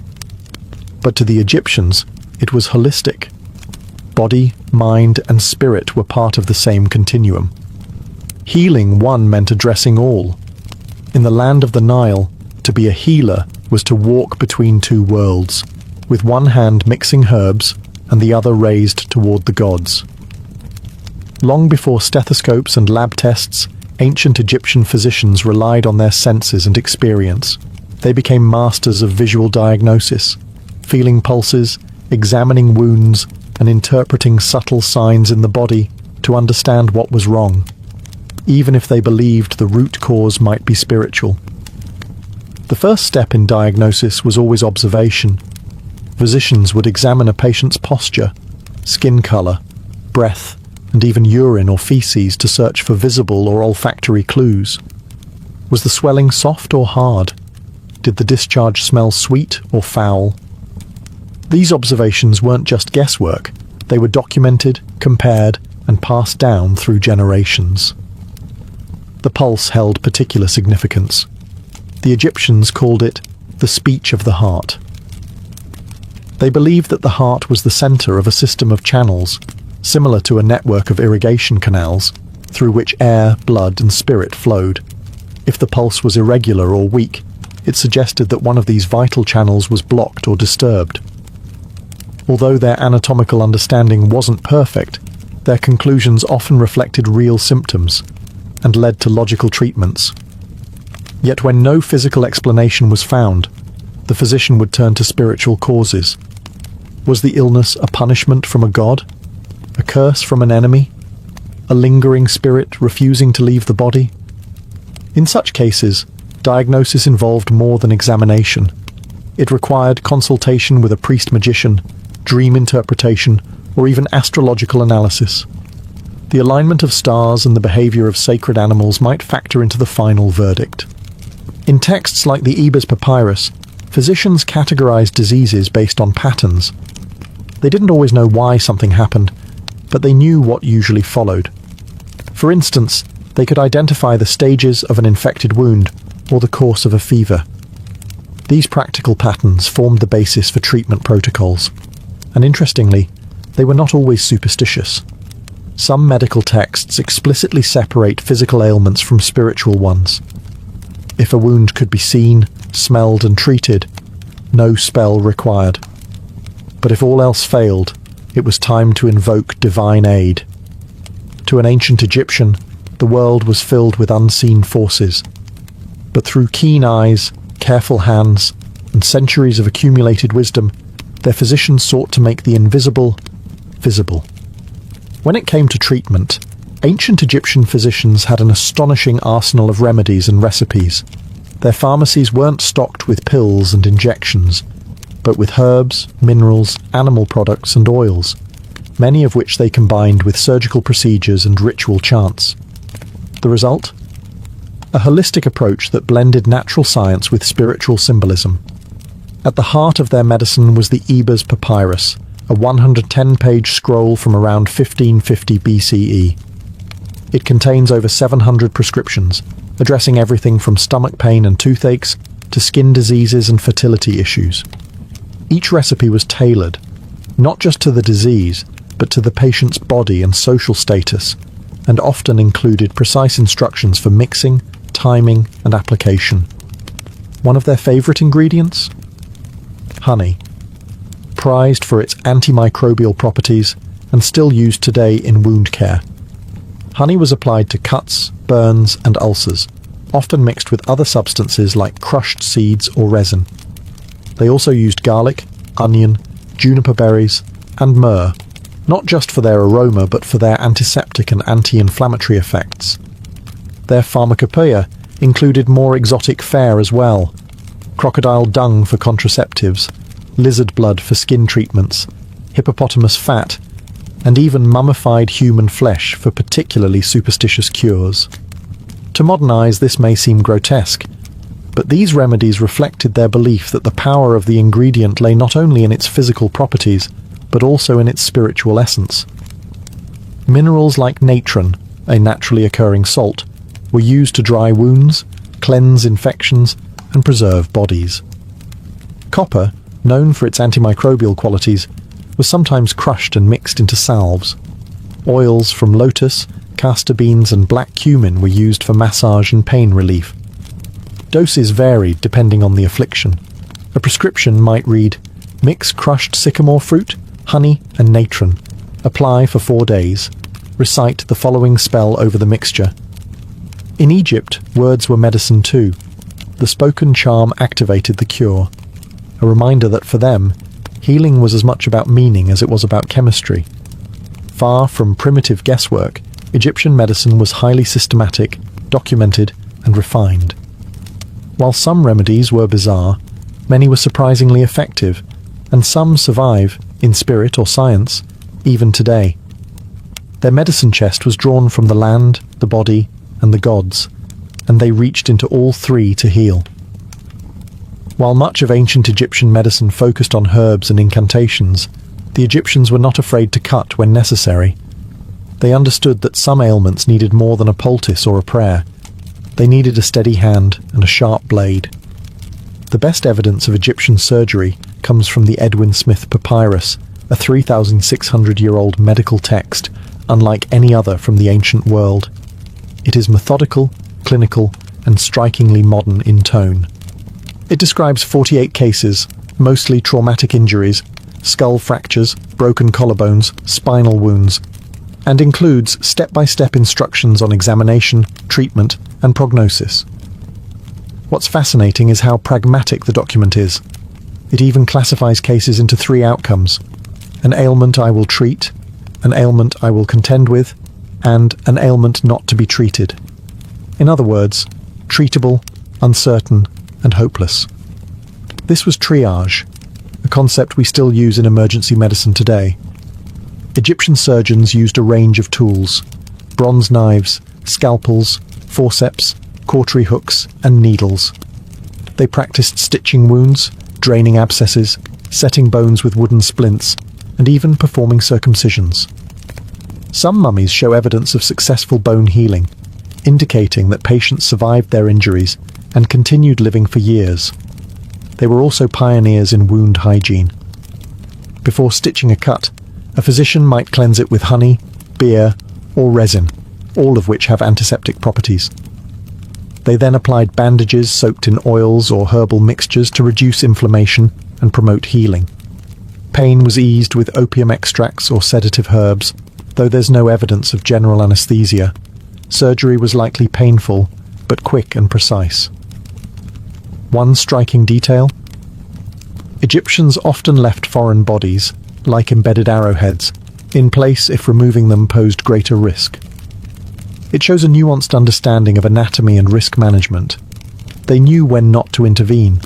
but to the Egyptians, it was holistic. Body, mind, and spirit were part of the same continuum. Healing one meant addressing all. In the land of the Nile, to be a healer was to walk between two worlds, with one hand mixing herbs and the other raised toward the gods. Long before stethoscopes and lab tests, ancient Egyptian physicians relied on their senses and experience. They became masters of visual diagnosis, feeling pulses, examining wounds, and interpreting subtle signs in the body to understand what was wrong, even if they believed the root cause might be spiritual. The first step in diagnosis was always observation. Physicians would examine a patient's posture, skin color, breath, and even urine or feces to search for visible or olfactory clues. Was the swelling soft or hard? Did the discharge smell sweet or foul? These observations weren't just guesswork. They were documented, compared, and passed down through generations. The pulse held particular significance. The Egyptians called it the speech of the heart. They believed that the heart was the center of a system of channels, similar to a network of irrigation canals, through which air, blood, and spirit flowed. If the pulse was irregular or weak, it suggested that one of these vital channels was blocked or disturbed. Although their anatomical understanding wasn't perfect, their conclusions often reflected real symptoms and led to logical treatments. Yet when no physical explanation was found, the physician would turn to spiritual causes. Was the illness a punishment from a god? A curse from an enemy? A lingering spirit refusing to leave the body? In such cases, diagnosis involved more than examination. It required consultation with a priest-magician, dream interpretation, or even astrological analysis. The alignment of stars and the behavior of sacred animals might factor into the final verdict. In texts like the Ebers Papyrus, physicians categorized diseases based on patterns. They didn't always know why something happened, but they knew what usually followed. For instance, they could identify the stages of an infected wound or the course of a fever. These practical patterns formed the basis for treatment protocols, and interestingly, they were not always superstitious. Some medical texts explicitly separate physical ailments from spiritual ones. If a wound could be seen, smelled, and treated, no spell required. But if all else failed, it was time to invoke divine aid. To an ancient Egyptian, the world was filled with unseen forces. But through keen eyes, careful hands, and centuries of accumulated wisdom, their physicians sought to make the invisible visible. When it came to treatment, ancient Egyptian physicians had an astonishing arsenal of remedies and recipes. Their pharmacies weren't stocked with pills and injections, but with herbs, minerals, animal products, and oils, many of which they combined with surgical procedures and ritual chants. The result? A holistic approach that blended natural science with spiritual symbolism. At the heart of their medicine was the Ebers Papyrus, a 110-page scroll from around 1550 BCE. It contains over 700 prescriptions, addressing everything from stomach pain and toothaches to skin diseases and fertility issues. Each recipe was tailored, not just to the disease, but to the patient's body and social status, and often included precise instructions for mixing, timing, and application. One of their favorite ingredients? Honey. Prized for its antimicrobial properties and still used today in wound care. Honey was applied to cuts, burns, and ulcers, often mixed with other substances like crushed seeds or resin. They also used garlic, onion, juniper berries, and myrrh, not just for their aroma but for their antiseptic and anti-inflammatory effects. Their pharmacopoeia included more exotic fare as well: crocodile dung for contraceptives, lizard blood for skin treatments, hippopotamus fat, and even mummified human flesh for particularly superstitious cures. To modern eyes, this may seem grotesque, but these remedies reflected their belief that the power of the ingredient lay not only in its physical properties, but also in its spiritual essence. Minerals like natron, a naturally occurring salt, were used to dry wounds, cleanse infections, and preserve bodies. Copper, known for its antimicrobial qualities, was sometimes crushed and mixed into salves. Oils from lotus, castor beans, and black cumin were used for massage and pain relief. Doses varied depending on the affliction. A prescription might read, mix crushed sycamore fruit, honey, and natron. Apply for 4 days. Recite the following spell over the mixture. In Egypt, words were medicine too. The spoken charm activated the cure. A reminder that for them, healing was as much about meaning as it was about chemistry. Far from primitive guesswork, Egyptian medicine was highly systematic, documented, and refined. While some remedies were bizarre, many were surprisingly effective, and some survive, in spirit or science, even today. Their medicine chest was drawn from the land, the body, and the gods, and they reached into all three to heal. While much of ancient Egyptian medicine focused on herbs and incantations, the Egyptians were not afraid to cut when necessary. They understood that some ailments needed more than a poultice or a prayer. They needed a steady hand and a sharp blade. The best evidence of Egyptian surgery comes from the Edwin Smith Papyrus, a 3,600-year-old medical text, unlike any other from the ancient world. It is methodical, clinical, and strikingly modern in tone. It describes 48 cases, mostly traumatic injuries, skull fractures, broken collarbones, spinal wounds, and includes step-by-step instructions on examination, treatment, and prognosis. What's fascinating is how pragmatic the document is. It even classifies cases into 3 outcomes: an ailment I will treat, an ailment I will contend with, and an ailment not to be treated. In other words, treatable, uncertain, and hopeless. This was triage, a concept we still use in emergency medicine today. Egyptian surgeons used a range of tools: bronze knives, scalpels, forceps, cautery hooks, and needles. They practiced stitching wounds, draining abscesses, setting bones with wooden splints, and even performing circumcisions. Some mummies show evidence of successful bone healing, indicating that patients survived their injuries and continued living for years. They were also pioneers in wound hygiene. Before stitching a cut, a physician might cleanse it with honey, beer, or resin, all of which have antiseptic properties. They then applied bandages soaked in oils or herbal mixtures to reduce inflammation and promote healing. Pain was eased with opium extracts or sedative herbs, though there's no evidence of general anesthesia. Surgery was likely painful, but quick and precise. One striking detail: Egyptians often left foreign bodies, like embedded arrowheads, in place if removing them posed greater risk. It shows a nuanced understanding of anatomy and risk management. They knew when not to intervene.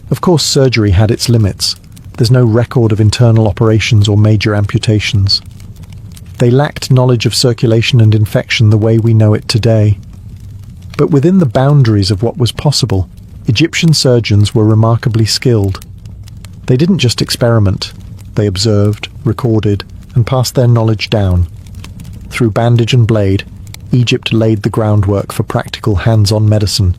Of course, surgery had its limits. There's no record of internal operations or major amputations. They lacked knowledge of circulation and infection the way we know it today. But within the boundaries of what was possible, Egyptian surgeons were remarkably skilled. They didn't just experiment. They observed, recorded, and passed their knowledge down. Through bandage and blade, Egypt laid the groundwork for practical hands-on medicine.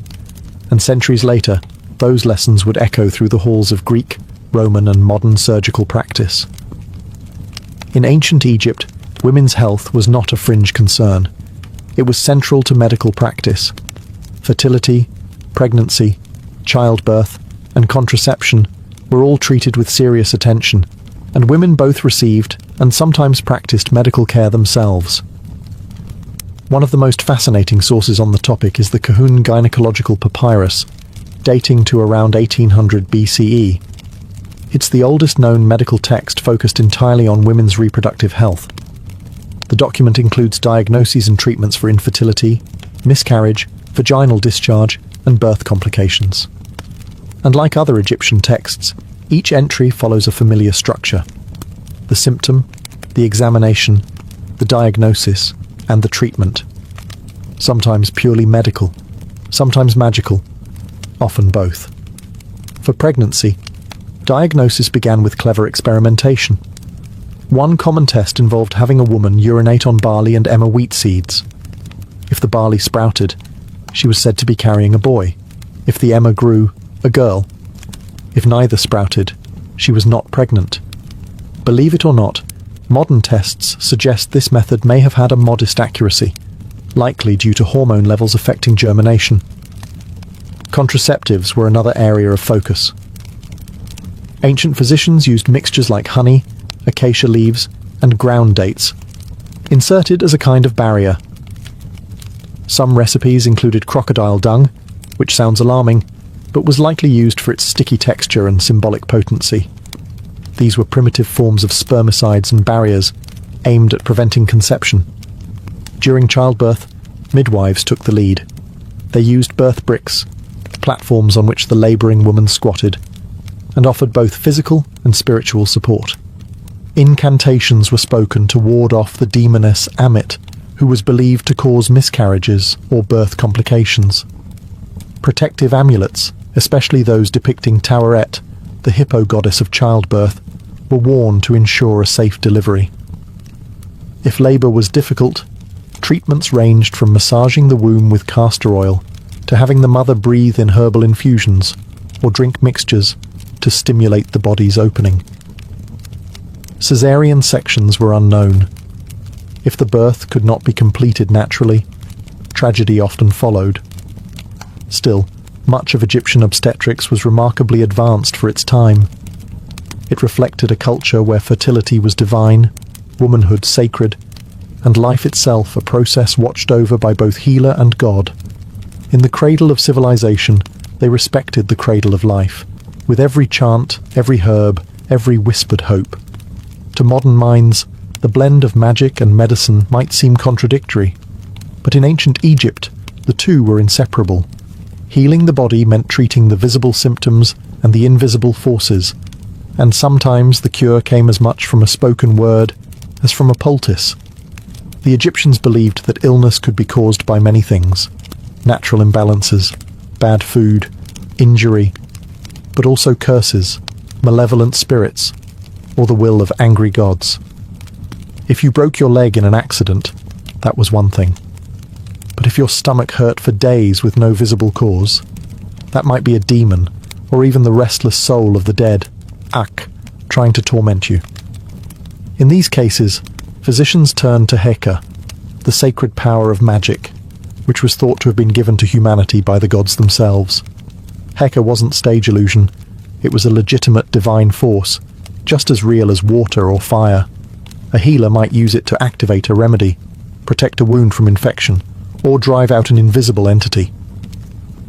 And centuries later, those lessons would echo through the halls of Greek, Roman, and modern surgical practice. In ancient Egypt, women's health was not a fringe concern. It was central to medical practice. Fertility, pregnancy, childbirth, and contraception were all treated with serious attention, and women both received and sometimes practiced medical care themselves. One of the most fascinating sources on the topic is the Kahun Gynecological Papyrus, dating to around 1800 BCE. It's the oldest known medical text focused entirely on women's reproductive health. The document includes diagnoses and treatments for infertility, miscarriage, vaginal discharge, and birth complications. And like other Egyptian texts, each entry follows a familiar structure: the symptom, the examination, the diagnosis, and the treatment. Sometimes purely medical, sometimes magical, often both. For pregnancy, diagnosis began with clever experimentation. One common test involved having a woman urinate on barley and emmer wheat seeds. If the barley sprouted, she was said to be carrying a boy. If the emmer grew, a girl. If neither sprouted, she was not pregnant. Believe it or not, modern tests suggest this method may have had a modest accuracy, likely due to hormone levels affecting germination. Contraceptives were another area of focus. Ancient physicians used mixtures like honey, acacia leaves, and ground dates, inserted as a kind of barrier. Some recipes included crocodile dung, which sounds alarming, but was likely used for its sticky texture and symbolic potency. These were primitive forms of spermicides and barriers, aimed at preventing conception. During childbirth, midwives took the lead. They used birth bricks, platforms on which the labouring woman squatted, and offered both physical and spiritual support. Incantations were spoken to ward off the demoness Amit, who was believed to cause miscarriages or birth complications. Protective amulets, especially those depicting Taweret, the hippo goddess of childbirth, were worn to ensure a safe delivery. If labour was difficult, treatments ranged from massaging the womb with castor oil to having the mother breathe in herbal infusions or drink mixtures to stimulate the body's opening. Caesarean sections were unknown. If the birth could not be completed naturally, tragedy often followed. Still, much of Egyptian obstetrics was remarkably advanced for its time. It reflected a culture where fertility was divine, womanhood sacred, and life itself a process watched over by both healer and God. In the cradle of civilization, they respected the cradle of life, with every chant, every herb, every whispered hope. To modern minds, the blend of magic and medicine might seem contradictory, but in ancient Egypt, the two were inseparable. Healing the body meant treating the visible symptoms and the invisible forces, and sometimes the cure came as much from a spoken word as from a poultice. The Egyptians believed that illness could be caused by many things: natural imbalances, bad food, injury, but also curses, malevolent spirits, or the will of angry gods. If you broke your leg in an accident, that was one thing. But if your stomach hurt for days with no visible cause, that might be a demon, or even the restless soul of the dead, Ak, trying to torment you. In these cases, physicians turned to Heka, the sacred power of magic, which was thought to have been given to humanity by the gods themselves. Heka wasn't stage illusion, it was a legitimate divine force, just as real as water or fire. A healer might use it to activate a remedy, protect a wound from infection, or drive out an invisible entity.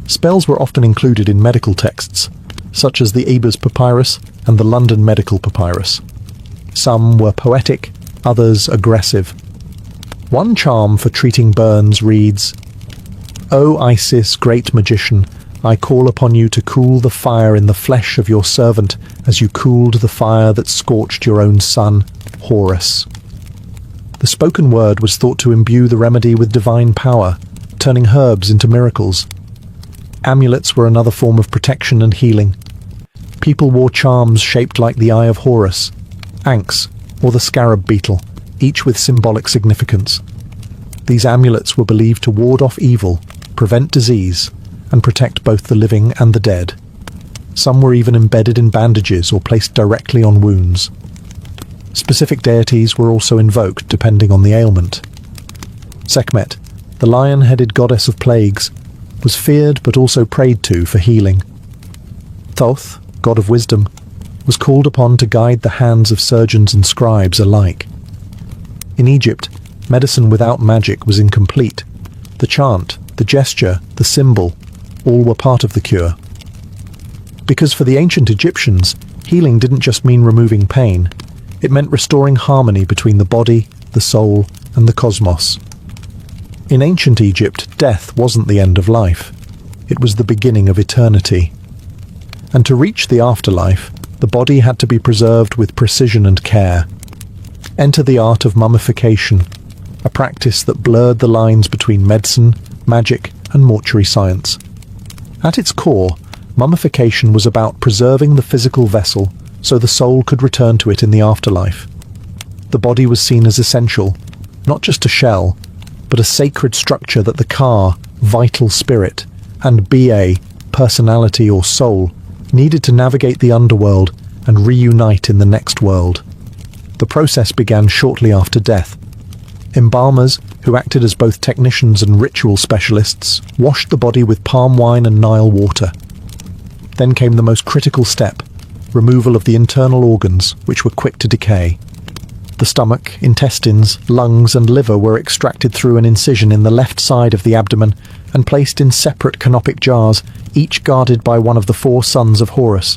Spells were often included in medical texts, such as the Ebers Papyrus and the London Medical Papyrus. Some were poetic, others aggressive. One charm for treating burns reads, "O Isis, great magician, I call upon you to cool the fire in the flesh of your servant as you cooled the fire that scorched your own son, Horus." The spoken word was thought to imbue the remedy with divine power, turning herbs into miracles. Amulets were another form of protection and healing. People wore charms shaped like the eye of Horus, Ankhs, or the scarab beetle, each with symbolic significance. These amulets were believed to ward off evil, prevent disease, and protect both the living and the dead. Some were even embedded in bandages or placed directly on wounds. Specific deities were also invoked depending on the ailment. Sekhmet, the lion-headed goddess of plagues, was feared but also prayed to for healing. Thoth, god of wisdom, was called upon to guide the hands of surgeons and scribes alike. In Egypt, medicine without magic was incomplete. The chant, the gesture, the symbol, all were part of the cure. Because for the ancient Egyptians, healing didn't just mean removing pain, it meant restoring harmony between the body, the soul, and the cosmos. In ancient Egypt, death wasn't the end of life. It was the beginning of eternity. And to reach the afterlife, the body had to be preserved with precision and care. Enter the art of mummification, a practice that blurred the lines between medicine, magic, and mortuary science. At its core, mummification was about preserving the physical vessel so the soul could return to it in the afterlife. The body was seen as essential, not just a shell, but a sacred structure that the Ka, vital spirit, and Ba, personality or soul, needed to navigate the underworld and reunite in the next world. The process began shortly after death. Embalmers, who acted as both technicians and ritual specialists, washed the body with palm wine and Nile water. Then came the most critical step, removal of the internal organs, which were quick to decay. The stomach, intestines, lungs, and liver were extracted through an incision in the left side of the abdomen and placed in separate canopic jars, each guarded by one of the 4 sons of Horus.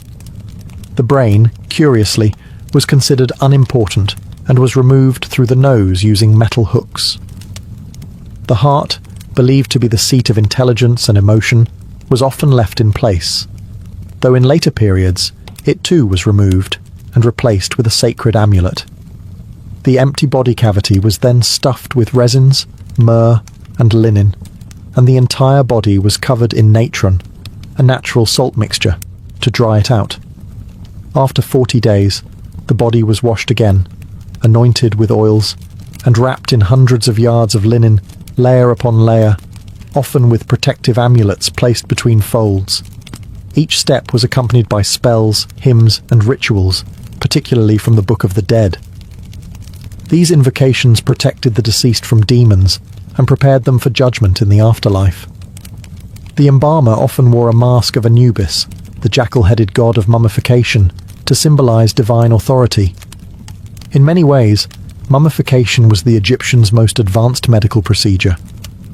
The brain, curiously, was considered unimportant and was removed through the nose using metal hooks. The heart, believed to be the seat of intelligence and emotion, was often left in place, though in later periods it too was removed and replaced with a sacred amulet. The empty body cavity was then stuffed with resins, myrrh, and linen, and the entire body was covered in natron, a natural salt mixture, to dry it out. After 40 days, the body was washed again, anointed with oils, and wrapped in hundreds of yards of linen, layer upon layer, often with protective amulets placed between folds. Each step was accompanied by spells, hymns, and rituals, particularly from the Book of the Dead. These invocations protected the deceased from demons and prepared them for judgment in the afterlife. The embalmer often wore a mask of Anubis, the jackal-headed god of mummification, to symbolize divine authority. In many ways, mummification was the Egyptians' most advanced medical procedure,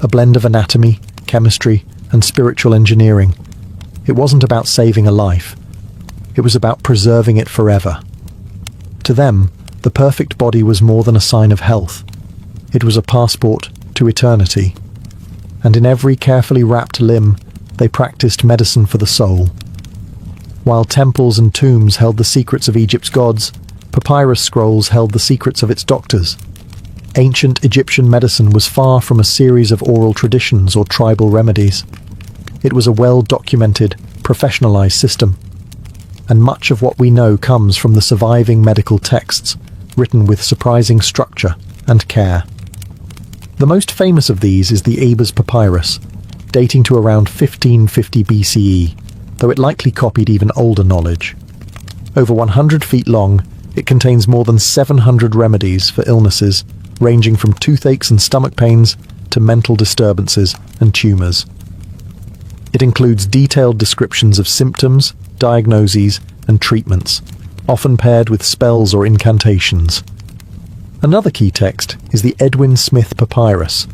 a blend of anatomy, chemistry, and spiritual engineering. It wasn't about saving a life. It was about preserving it forever. To them, the perfect body was more than a sign of health. It was a passport to eternity. And in every carefully wrapped limb, they practiced medicine for the soul. While temples and tombs held the secrets of Egypt's gods, papyrus scrolls held the secrets of its doctors. Ancient Egyptian medicine was far from a series of oral traditions or tribal remedies. It was a well-documented, professionalized system. And much of what we know comes from the surviving medical texts, written with surprising structure and care. The most famous of these is the Ebers Papyrus, dating to around 1550 BCE, though it likely copied even older knowledge. Over 100 feet long, it contains more than 700 remedies for illnesses ranging from toothaches and stomach pains to mental disturbances and tumours. It includes detailed descriptions of symptoms, diagnoses, and treatments, often paired with spells or incantations. Another key text is the Edwin Smith Papyrus,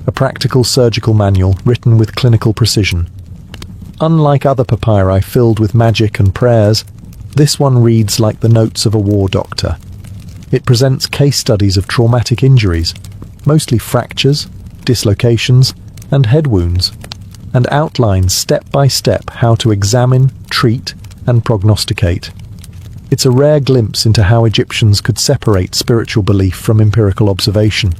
a practical surgical manual written with clinical precision. Unlike other papyri filled with magic and prayers, this one reads like the notes of a war doctor. It presents case studies of traumatic injuries, mostly fractures, dislocations, and head wounds, and outlines step by step how to examine, treat, and prognosticate. It's a rare glimpse into how Egyptians could separate spiritual belief from empirical observation.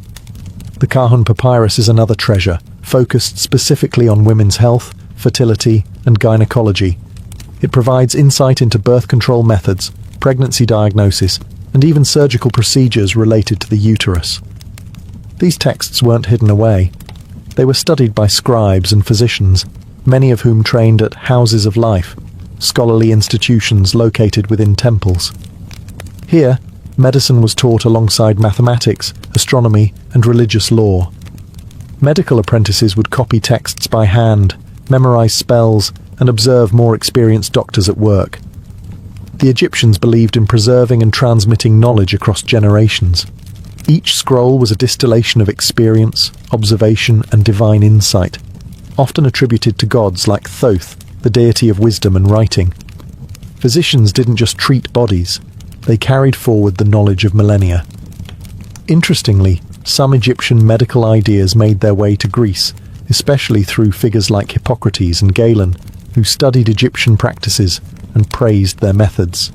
The Kahun Papyrus is another treasure, focused specifically on women's health, fertility, and gynecology. It provides insight into birth control methods, pregnancy diagnosis, and even surgical procedures related to the uterus. These texts weren't hidden away. They were studied by scribes and physicians, many of whom trained at houses of life, scholarly institutions located within temples. Here, medicine was taught alongside mathematics, astronomy, and religious lore. Medical apprentices would copy texts by hand, memorize spells, and observe more experienced doctors at work. The Egyptians believed in preserving and transmitting knowledge across generations. Each scroll was a distillation of experience, observation, and divine insight, often attributed to gods like Thoth, the deity of wisdom and writing. Physicians didn't just treat bodies, they carried forward the knowledge of millennia. Interestingly, some Egyptian medical ideas made their way to Greece, especially through figures like Hippocrates and Galen, who studied Egyptian practices and praised their methods.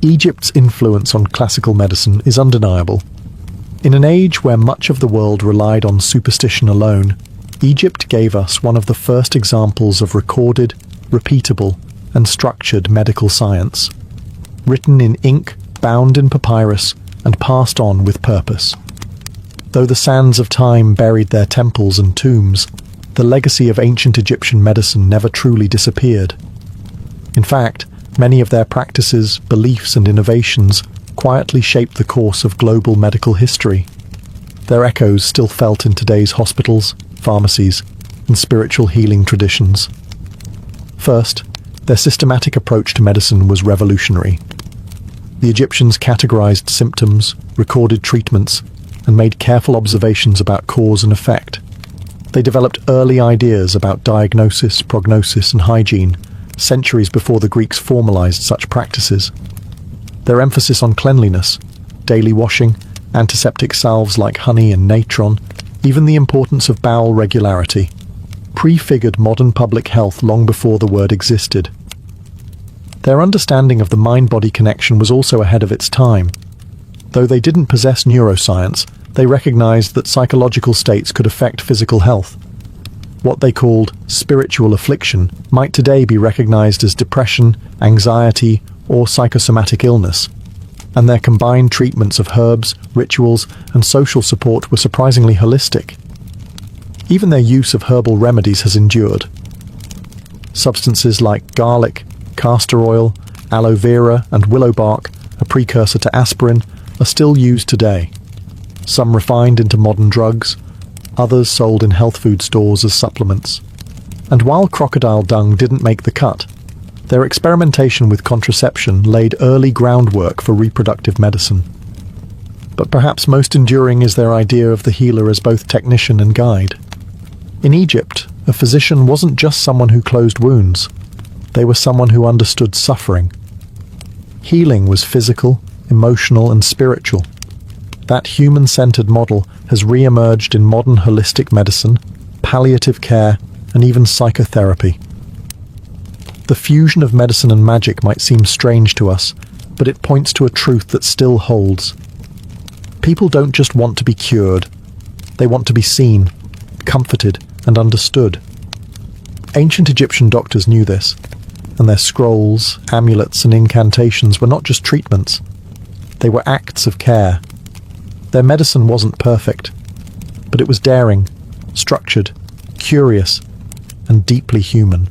Egypt's influence on classical medicine is undeniable. In an age where much of the world relied on superstition alone, Egypt gave us one of the first examples of recorded, repeatable, and structured medical science, written in ink, bound in papyrus, and passed on with purpose. Though the sands of time buried their temples and tombs, the legacy of ancient Egyptian medicine never truly disappeared. In fact, many of their practices, beliefs, and innovations quietly shaped the course of global medical history. Their echoes still felt in today's hospitals, pharmacies, and spiritual healing traditions. First, their systematic approach to medicine was revolutionary. The Egyptians categorized symptoms, recorded treatments, and made careful observations about cause and effect. They developed early ideas about diagnosis, prognosis, and hygiene, centuries before the Greeks formalized such practices. Their emphasis on cleanliness, daily washing, antiseptic salves like honey and natron, even the importance of bowel regularity, prefigured modern public health long before the word existed. Their understanding of the mind-body connection was also ahead of its time. Though they didn't possess neuroscience, they recognized that psychological states could affect physical health. What they called spiritual affliction might today be recognized as depression, anxiety, or psychosomatic illness, and their combined treatments of herbs, rituals, and social support were surprisingly holistic. Even their use of herbal remedies has endured. Substances like garlic, castor oil, aloe vera, and willow bark, a precursor to aspirin, are still used today. Some refined into modern drugs, others sold in health food stores as supplements. And while crocodile dung didn't make the cut, their experimentation with contraception laid early groundwork for reproductive medicine. But perhaps most enduring is their idea of the healer as both technician and guide. In Egypt, a physician wasn't just someone who closed wounds. They were someone who understood suffering. Healing was physical, emotional, and spiritual. That human-centered model has re-emerged in modern holistic medicine, palliative care, and even psychotherapy. The fusion of medicine and magic might seem strange to us, but it points to a truth that still holds. People don't just want to be cured. They want to be seen, comforted, and understood. Ancient Egyptian doctors knew this, and their scrolls, amulets, and incantations were not just treatments. They were acts of care. Their medicine wasn't perfect, but it was daring, structured, curious, and deeply human.